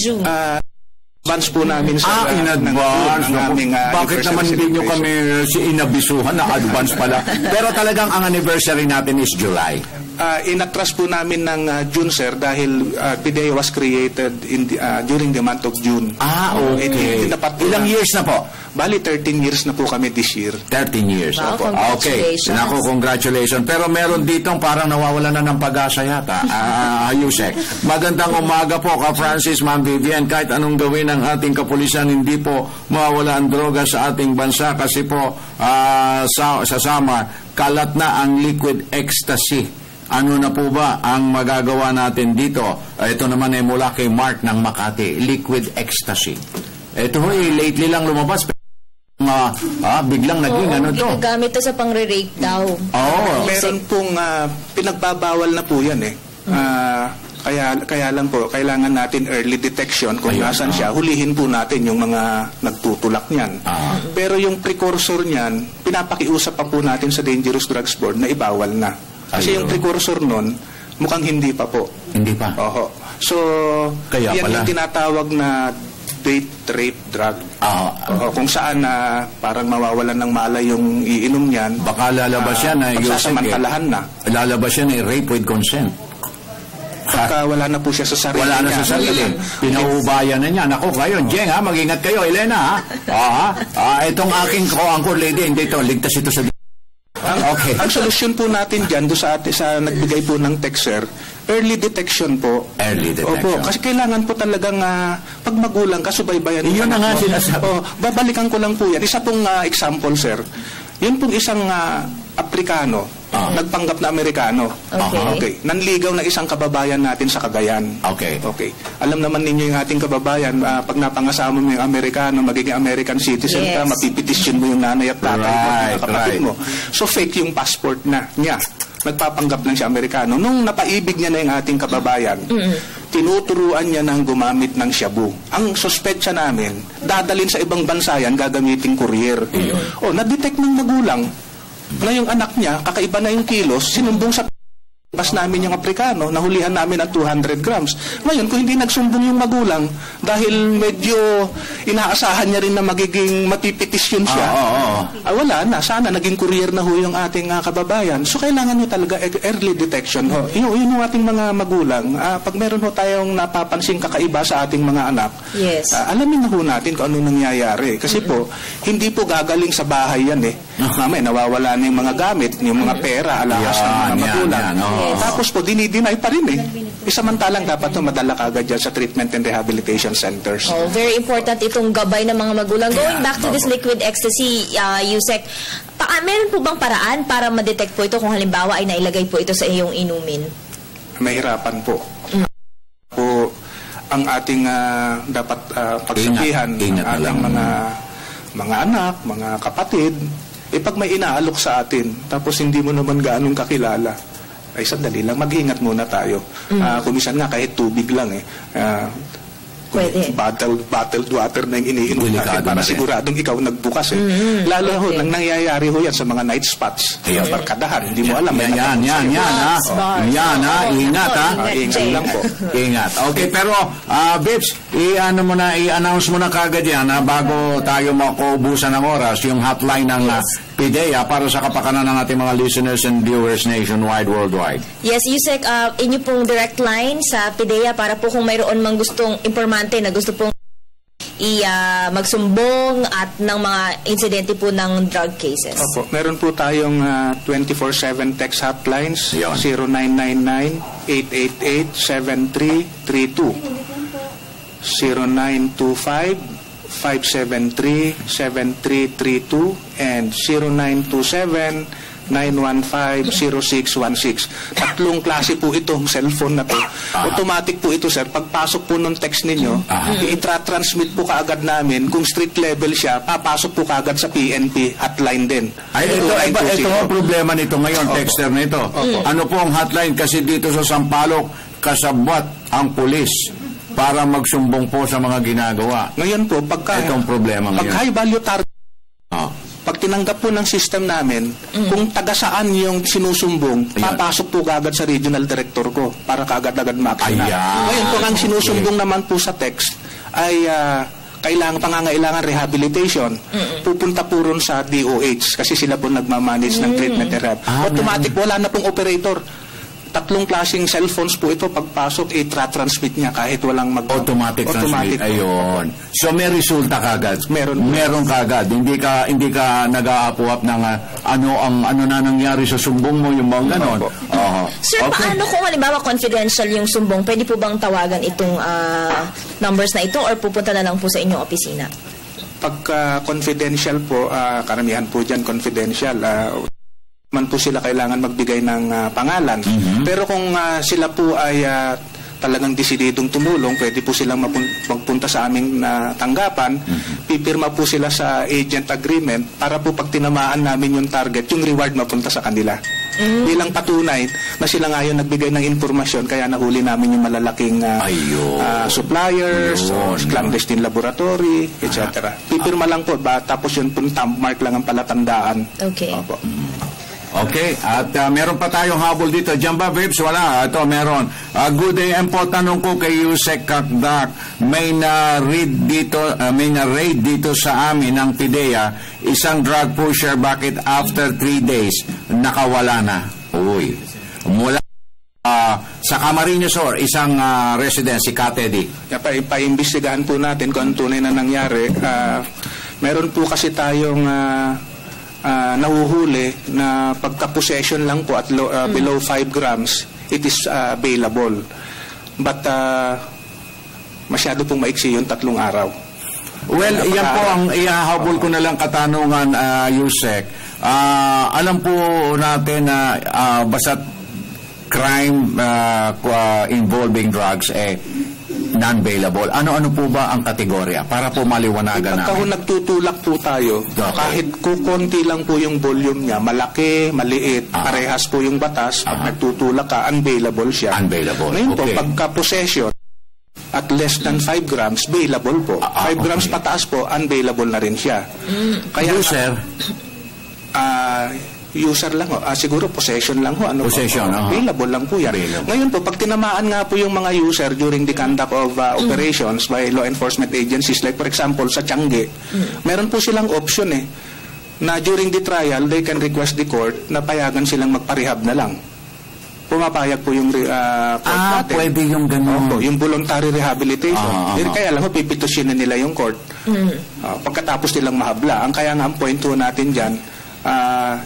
Advance po namin sa in advance. Bakit naman hindi nyo kami inabisuhan na advance pala? Pero talagang ang anniversary natin is July. Inatras po namin ng June, sir, dahil PIDEA was created during the month of June. Okay. Ilang years na po? Bali, 13 years na po kami this year. 13 years. Wow, congratulations. Okay. Naku, congratulations. Pero meron ditong parang nawawala na ng pag-asa yata. Yusek. Magandang umaga po ka Francis, Ma'am Vivian. Kahit anong gawin ng ating kapulisan, hindi po mawawala ang droga sa ating bansa kasi po sa Samar, kalat na ang liquid ecstasy. Ano na po ba ang magagawa natin dito? Ito naman ay mula kay Mark ng Makati, liquid ecstasy. Ito lately lang lumabas. Biglang naging ano to. Ginagamit to sa pangre-rape daw. Meron pong pinagbabawal na po yan eh. Kaya lang po, kailangan natin early detection kung nasan siya. Hulihin po natin yung mga nagtutulak niyan. Pero yung precursor niyan, pinapakiusap pa po natin sa Dangerous Drugs Board na ibawal na. Kasi yung precursor nun, mukhang hindi pa po. Hindi pa? So, kaya yan pala. yung tinatawag na date rape drug. Kung saan parang mawawalan ng malay yung iinom niyan. Baka lalabas yan na pagsasamantalahan na. Lalabas yan na rape with consent. Pagka wala na po siya sa sarili. Wala na sa sarili. Pinauubayan na niya. Naku, kayo, Jeng, mag-ingat kayo, Elena, itong aking co-anchor lady, hindi ito, ligtas ito sa... Ang solusyon po natin dyan, doon sa nagbigay po ng text, sir, early detection po. Early detection. Kasi kailangan po talagang pag magulang ka, subaybayan. Yun na nga sinasabi. Babalikan ko lang po yan. Isa pong example, sir. Yun pong isang Aprikano, nagpanggap na Amerikano. Okay. Nanligaw na isang kababayan natin sa Cagayan. Okay. Alam naman ninyo yung ating kababayan, pag napangasama mo yung Amerikano, magiging American citizen ka, mapipetisyon mo yung nanay at tatay mo, yung kapatid mo. So fake yung passport niya. Nagpapanggap lang siya Amerikano. Nung napaibig niya na yung ating kababayan, tinuturuan niya ng gumamit ng shabu. Ang suspetsya namin, dadalhin sa ibang bansa yan, gagamitin courier. Na-detect ng magulang na yung anak niya, kakaiba na yung kilos, sinumbong sa pas namin yung Aprikano, nahulihan namin at 200 grams. Ngayon, kung hindi nagsumbong yung magulang, dahil medyo inaasahan niya rin na magiging mapipetisyon siya, wala na. Sana naging courier na ho yung ating kababayan. So, kailangan nyo talaga early detection. Yun yung ating mga magulang. Pag meron ho tayong napapansing kakaiba sa ating mga anak, alamin na ho natin kung ano nangyayari. Kasi po, hindi po gagaling sa bahay yan Mamaya, nawawala na yung mga gamit, yung mga pera, alahas ng mga magulang. Tapos po, dinidinay pa rin Isamantalang dapat madala kagad dyan sa treatment and rehabilitation centers. Very important itong gabay ng mga magulang. Going back to this liquid ecstasy, Yusek, meron po bang paraan para ma-detect po ito kung halimbawa ay nailagay po ito sa iyong inumin? Mahirapan po. Ang ating dapat pagsabihan ng ating mga anak, mga kapatid, pag may inaalok sa atin, tapos hindi mo naman gaanong kakilala, ay sandali lang, mag-ingat muna tayo. Kumisan nga kahit tubig lang Pwede. Bottled water na yung iniinom natin para siguradong ikaw nagbukas Lalo ho, nangyayari ho yan sa mga night spots. Barkadahan, hindi mo alam. Yan, ingat Ingat lang po. Ingat. Okay, pero Bips, i-announce mo na kagad yan bago tayo makaubusan ng oras, yung hotline ng PIDEA para sa kapakanan ng ating mga listeners and viewers nationwide, worldwide. Yes, Yusek, inyo pong direct line sa PIDEA para po kung mayroon mang gustong informante na gusto pong magsumbong at ng mga insidente po ng drug cases. Opo, meron po tayong 24/7 text hotlines, 0999-888-7332, 0925-573-7332, and 0927-915-0616. Tatlong klase po itong cellphone na to. Automatic po ito, sir. Pagpasok po ng text ninyo, i-transmit po kaagad namin. Kung street level siya, papasok po kaagad sa PNP hotline din. Ito ang problema nito ngayon, texter na ito. Ano po ang hotline? Kasi dito sa Sampaloc, kasabwat ang pulis para magsumbong po sa mga ginagawa. Ngayon po, itong problema ngayon. Pag high value target, pag tinanggap po ng system namin, kung taga saan yung sinusumbong, papasok po agad sa regional director ko para kaagad-agad makina. Ngayon, kung ang sinusumbong naman po sa text ay pangangailangan rehabilitation, pupunta po ron sa DOH kasi sila po nagmamanage ng treatment and rehab. Automatic, wala na pong operator. Tatlong klaseng cellphones po ito, pagpasok, i-transmit niya kahit walang automatic transmit. Ayun. So may resulta kagad. Meron kagad. Hindi ka nag-a-up ng ano na nangyari sa sumbong mo, yung mga ganon. Sir, paano kung halimbawa confidential yung sumbong? Pwede po bang tawagan itong numbers na ito or pupunta na lang po sa inyong opisina? Pag confidential po, karamihan po dyan confidential. Man po sila kailangan magbigay ng pangalan. Pero kung sila po ay talagang desididong tumulong, pwede po silang magpunta sa aming tanggapan, pipirma po sila sa agent agreement para po pag tinamaan namin yung target, yung reward mapunta sa kanila. Bilang patunay na sila ngayon nagbigay ng informasyon, kaya nahuli namin yung malalaking suppliers, clandestine laboratory, etc. Pipirma lang po, tapos yun po thumb mark lang ang palatandaan. Okay. Opo. Okay, at meron pa tayong habol dito. Diyan ba, Vips? Wala. Ito, meron. Good day po, tanong ko kay Yusek Kakdak. May na-raid dito sa amin ng PIDEA. Isang drug pusher, bakit after 3 days, nakawala na? Uy. Mula sa Camarines Sur, isang resident, si Katedi. Pa-imbestigahan po natin kung ang tunay na nangyari. Meron po kasi tayong nahuhuli na pagka-possession lang po at below 5 grams, it is available. But masyado pong maiksi yung 3 araw. Well, yan po ang ihahabol ko na lang katanungan, Yusek. Alam po natin na basta't crime involving drugs, non-bailable. Ano-ano po ba ang kategorya? Para po maliwanagan namin. Pagka nagtutulak po tayo, kahit kukunti lang po yung volume niya, malaki, maliit, parehas po yung batas, pag nagtutulak ka, unbailable siya. Unbailable. Ngayon po, Okay. pagka possession, at less than 5 grams, bailable po. 5 grams pataas po, unbailable na rin siya. Kaya, User? User lang ho. Siguro possession lang ho. Possession, bailable lang po yan. Bailable. Ngayon po, pag tinamaan nga po yung mga user during the conduct of operations by law enforcement agencies, like for example, sa Tiangge, meron po silang option na during the trial, they can request the court na payagan silang magparehab na lang. Pumapayag po yung court natin. Pwede yung ganun. Opo, yung voluntary rehabilitation. Kaya lang, pipitusin na nila yung court. Pagkatapos nilang mahabla. Ang kaya nga ang point po natin dyan,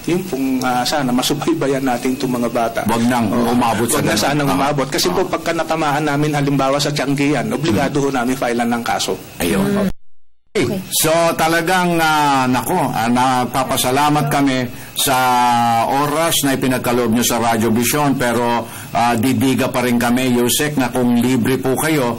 yung pong sana masubaybayan natin itong mga bata. Wag nang umabot sa ganun. Wag na sanang umabot. Kasi po pagka natamaan namin halimbawa sa Tiangge yan, obligado ho namin filean ng kaso. Ayun. So talagang nagpapasalamat kami sa oras na ipinagkaloob nyo sa Radyo Vision, pero didiga pa rin kami, Yusek, na kung libre po kayo,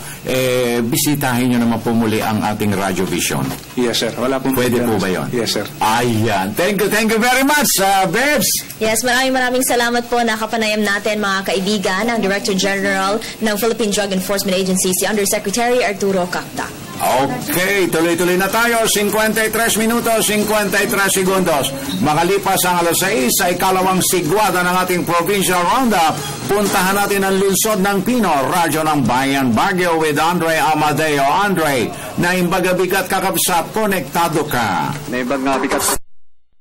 bisitahin nyo naman po muli ang ating Radyo Vision. Yes, sir. Wala pong pwede po ba yun? Yes, sir. Ayan. Thank you very much, Babes. Yes, maraming salamat po. Nakapanayam natin mga kaibigan ang Director General ng Philippine Drug Enforcement Agency, si Undersecretary Arturo Cacta. Okay, tuloy-tuloy na tayo. 53 minutos, 53 segundos. Makalipas ang alas 6 sa ikalawang sigwada ng ating Provincial Roundup, puntahan natin ang lungsod ng Pino, Radyo ng Bayan, Baguio with Andre Amadeo. Andre, na imbagabigat kakabsat, konektado ka. Naibagabigat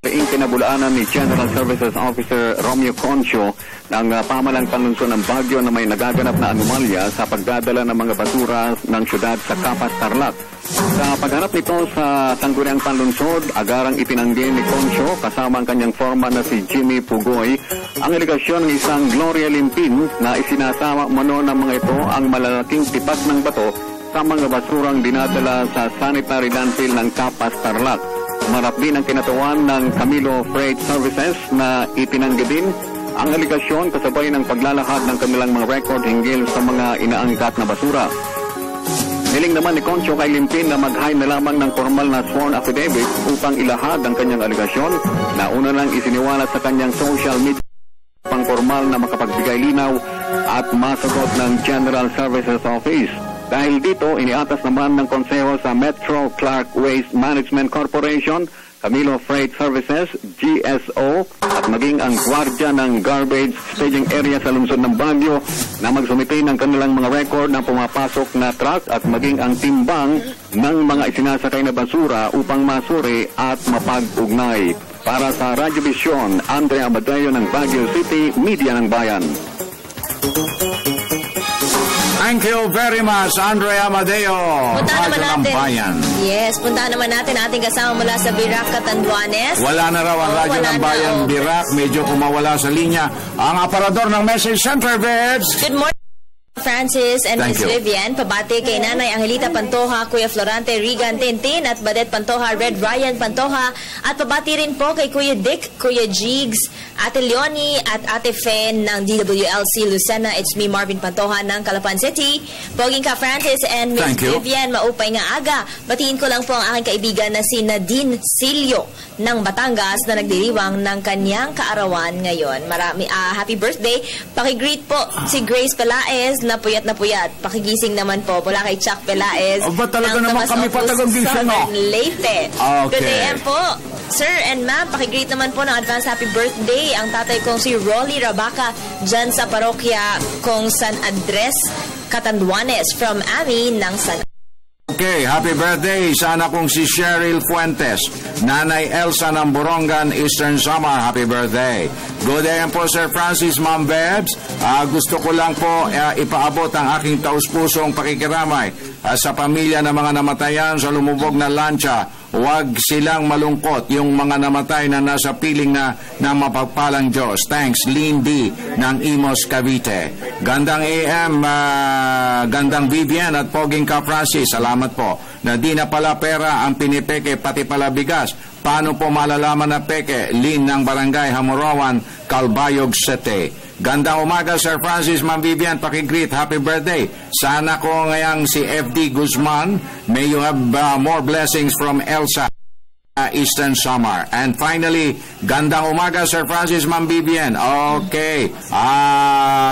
ang kinabulaanan ni General Services Officer Romeo Concho ng pamalang panlungsod ng Baguio na may nagaganap na anomalya sa pagdadala ng mga basura ng syudad sa Capas, Tarlac. Sa pagharap nito sa sangguniang panlungsod, agarang itinanggi ni Concho kasama ang kanyang foreman na si Jimmy Pugoy ang alegasyon ng isang Gloria Limpin na isinasama mano ng mga ito ang malalaking tipak ng bato sa mga basurang dinadala sa sanitary landfill ng Capas, Tarlac. Marap din ang kinatawan ng Camilo Freight Services na itinanggi din ang aligasyon kasabay ng paglalahad ng kanilang mga record hinggil sa mga inaangkat na basura. Niling naman ni Concho kay Limpin na mag-hire na lamang ng formal na sworn affidavit upang ilahad ang kanyang aligasyon na una lang isiniwalat sa kanyang social media pang formal na makapagbigay linaw at masagot ng General Services Office. Dahil dito, iniatas naman ng konseho sa Metro Clark Waste Management Corporation, Camilo Freight Services, GSO, at maging ang gwardya ng garbage staging area sa lungsod ng Baguio na magsumite ng kanilang mga record na pumapasok na truck at maging ang timbang ng mga isinasakay na basura upang masuri at mapag-ugnay. Para sa Radyo Vision, Andre Amadeo ng Baguio City, Media ng Bayan. Thank you very much, Andre Amadeo. Puntahan naman natin. Bayan. Yes, puntahan naman natin ating kasama mula sa Birac, Catanduanes. Wala na raw ang Radyo ng Bayan, Birac. Medyo kumawala sa linya. Ang aparador ng Message Center, Babes. Good morning, Francis and Miss Vivian. Pabati kay Nanay Angelita Pantoja, Kuya Florante Rigan Tintin at Badet Pantoja, Red Ryan Pantoja. At pabati rin po kay Kuya Dick, Kuya Jigs, Ate Leonie at Ate Fen ng DWLC Lucena. It's me, Marvin Pantoja ng Calapan City. Poging ka, Francis and Miss Vivian. Maupay nga aga. Batiin ko lang po ang aking kaibigan na si Nadine Silio ng Batangas na nagdiriwang ng kanyang kaarawan ngayon. Happy birthday. Pakigreet po si Grace Pelaez na puyat. Pakigising naman po mula kay Chuck Pelaez. Ba talaga naman kami patagang-gising, no? Leyte. Okay. Good AM po. Sir and ma'am, pakigreet naman po ng advance happy birthday ang tatay kong si Rolly Rabaca dyan sa parokya kong San Andres, Catanduanes from Ami ng San. Okay, happy birthday sa anak kong si Cheryl Fuentes, Nanay Elsa ng Borongan, Eastern Samar. Happy birthday. Good day po, Sir Francis, Ma'am Bebs. Gusto ko lang po ipaabot ang aking taus-pusong pakikiramay sa pamilya ng mga namatayan sa lumubog na lancha. Huwag silang malungkot, yung mga namatay na nasa piling na mapagpalang Diyos. Thanks, Lynn D. ng Imos, Cavite. Gandang AM, gandang Vivian at Poging Ka Francis. Salamat po. Na di na pala pera ang pinipeke, pati pala bigas. Paano po malalaman na peke? Lynn ng Barangay Hamorawan, Calbayog City. Gandang umaga, Sir Francis, Ma'am Vivian, pakigreet, happy birthday. Sana ko ngayang si FD Guzman, may you have more blessings from Elsa, Eastern Samar. And finally, gandang umaga, Sir Francis, Ma'am Vivian. Okay.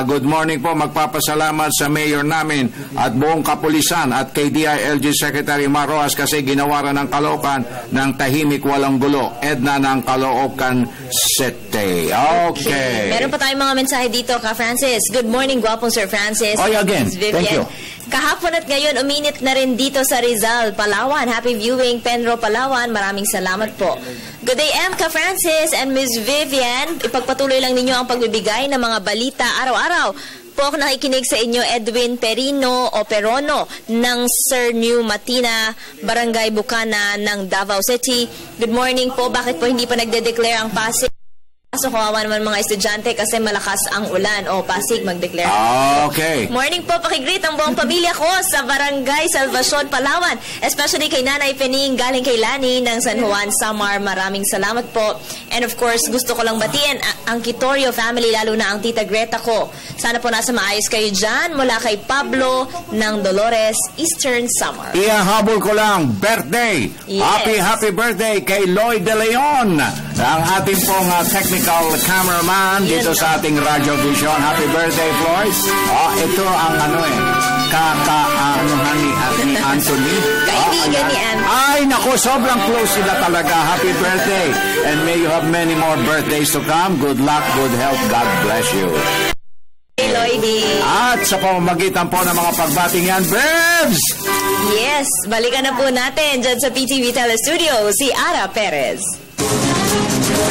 Good morning po. Magpapasalamat sa mayor namin at buong kapulisan at kay DILG Secretary Maroas kasi ginawaran ng Caloocan ng tahimik walang gulo. Edna ng Caloocan City. Okay. Meron pa tayong mga mensahe dito, Ka Francis. Good morning, gwapong Sir Francis. Oh, again. Thank you. Kahapon at ngayon, uminit na rin dito sa Rizal, Palawan. Happy viewing, Penro, Palawan. Maraming salamat po. Good day, M. Ka Francis and Ms. Vivian. Ipagpatuloy lang ninyo ang pagbibigay ng mga balita araw-araw. Po ako nakikinig sa inyo, Edwin Perino o Perono ng Sir New Matina, Barangay Bukana ng Davao City. Good morning po. Bakit po hindi pa nagde-declare ang Pasig? So, kawawa naman mga estudyante kasi malakas ang ulan. O, Pasig, mag-declare. Okay. Morning po, pakigreet ang buong pamilya ko sa Barangay Salvacion, Palawan. Especially kay Nanay Pening, galing kay Lani ng San Juan, Samar. Maraming salamat po. And of course, gusto ko lang batiin ang Kitorio family, lalo na ang Tita Greta ko. Sana po nasa maayos kayo dyan. Mula kay Pablo ng Dolores, Eastern Samar. Ihahabol ko lang, birthday. Yes. Happy birthday kay Lloyd De Leon, ang ating pong technical cameraman dito sa ating Radio Vision. Happy birthday, Floyd. Ito ang kakaanuhan ni Anthony. Kaibigan ni Anthony. Ay, naku, sobrang close sila talaga. Happy birthday. And may you have many more birthdays to come. Good luck, good health. God bless you. Hey, Lloydie. At sa pamamagitan po ng mga pagbating yan, Bebs! Yes, balikan na po natin dyan sa PTV Telestudio, si Ara Perez.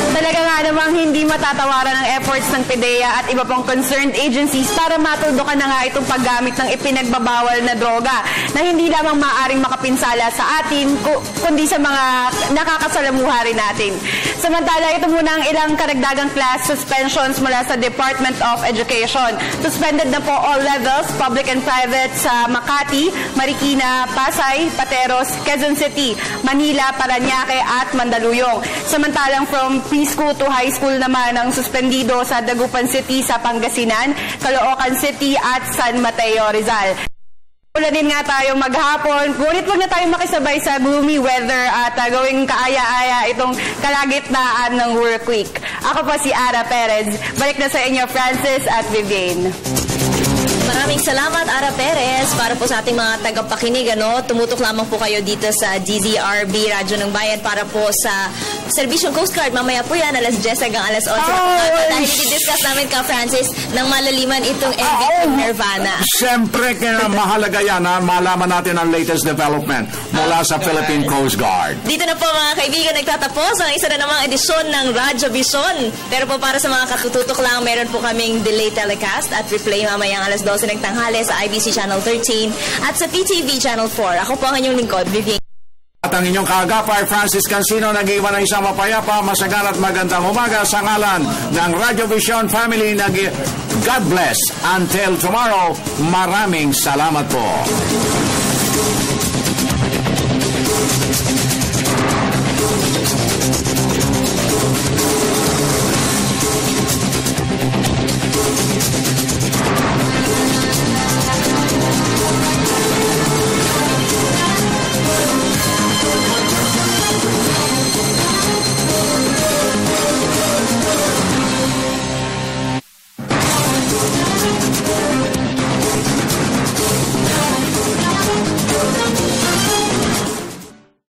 Talaga nga namang hindi matatawaran ang efforts ng PDEA at iba pang concerned agencies para matuldukan na nga itong paggamit ng ipinagbabawal na droga na hindi lamang maaaring makapinsala sa atin, kundi sa mga nakakasalamuha rin natin. Samantala, ito muna ang ilang karagdagang class suspensions mula sa Department of Education. Suspended na po all levels, public and private sa Makati, Marikina, Pasay, Pateros, Quezon City, Manila, Parañaque at Mandaluyong. Samantalang from preschool to high school naman ang suspendido sa Dagupan City sa Pangasinan, Caloocan City at San Mateo, Rizal. Ulanin nga tayo maghapon, ngunit wag na tayo makisabay sa gloomy weather at gawing kaaya-aya itong kalagitnaan ng work week. Ako po si Ara Perez. Balik na sa inyo, Francis at Vivian. Maraming salamat, Ara Perez, para po sa ating mga tagapakinig. Tumutok lamang po kayo dito sa DZRB, Radyo ng Bayan, para po sa Serbisyong Coast Guard. Mamaya po yan, alas 10 hanggang alas 11. Dahil i-discuss namin, Ka Francis, ng malaliman itong MVP Nirvana. Siyempre, mahalaga yan na malaman natin ang latest development mula sa Philippine Coast Guard. Dito na po, mga kaibigan, nagtatapos ang isa na namang edisyon ng Radyo Vision. Pero po para sa mga katututok lang, meron po kaming delay telecast at replay mamayang alas 12 ng tanghali sa IBC Channel 13 at sa PTV Channel 4. Ako po ang inyong lingkod, Vivian. At ang inyong kaagapay, Francis Cancino, nag-iwan ng isang mapayapa, masagan at magandang umaga sa ngalan ng Radio Vision Family. God bless. Until tomorrow, maraming salamat po.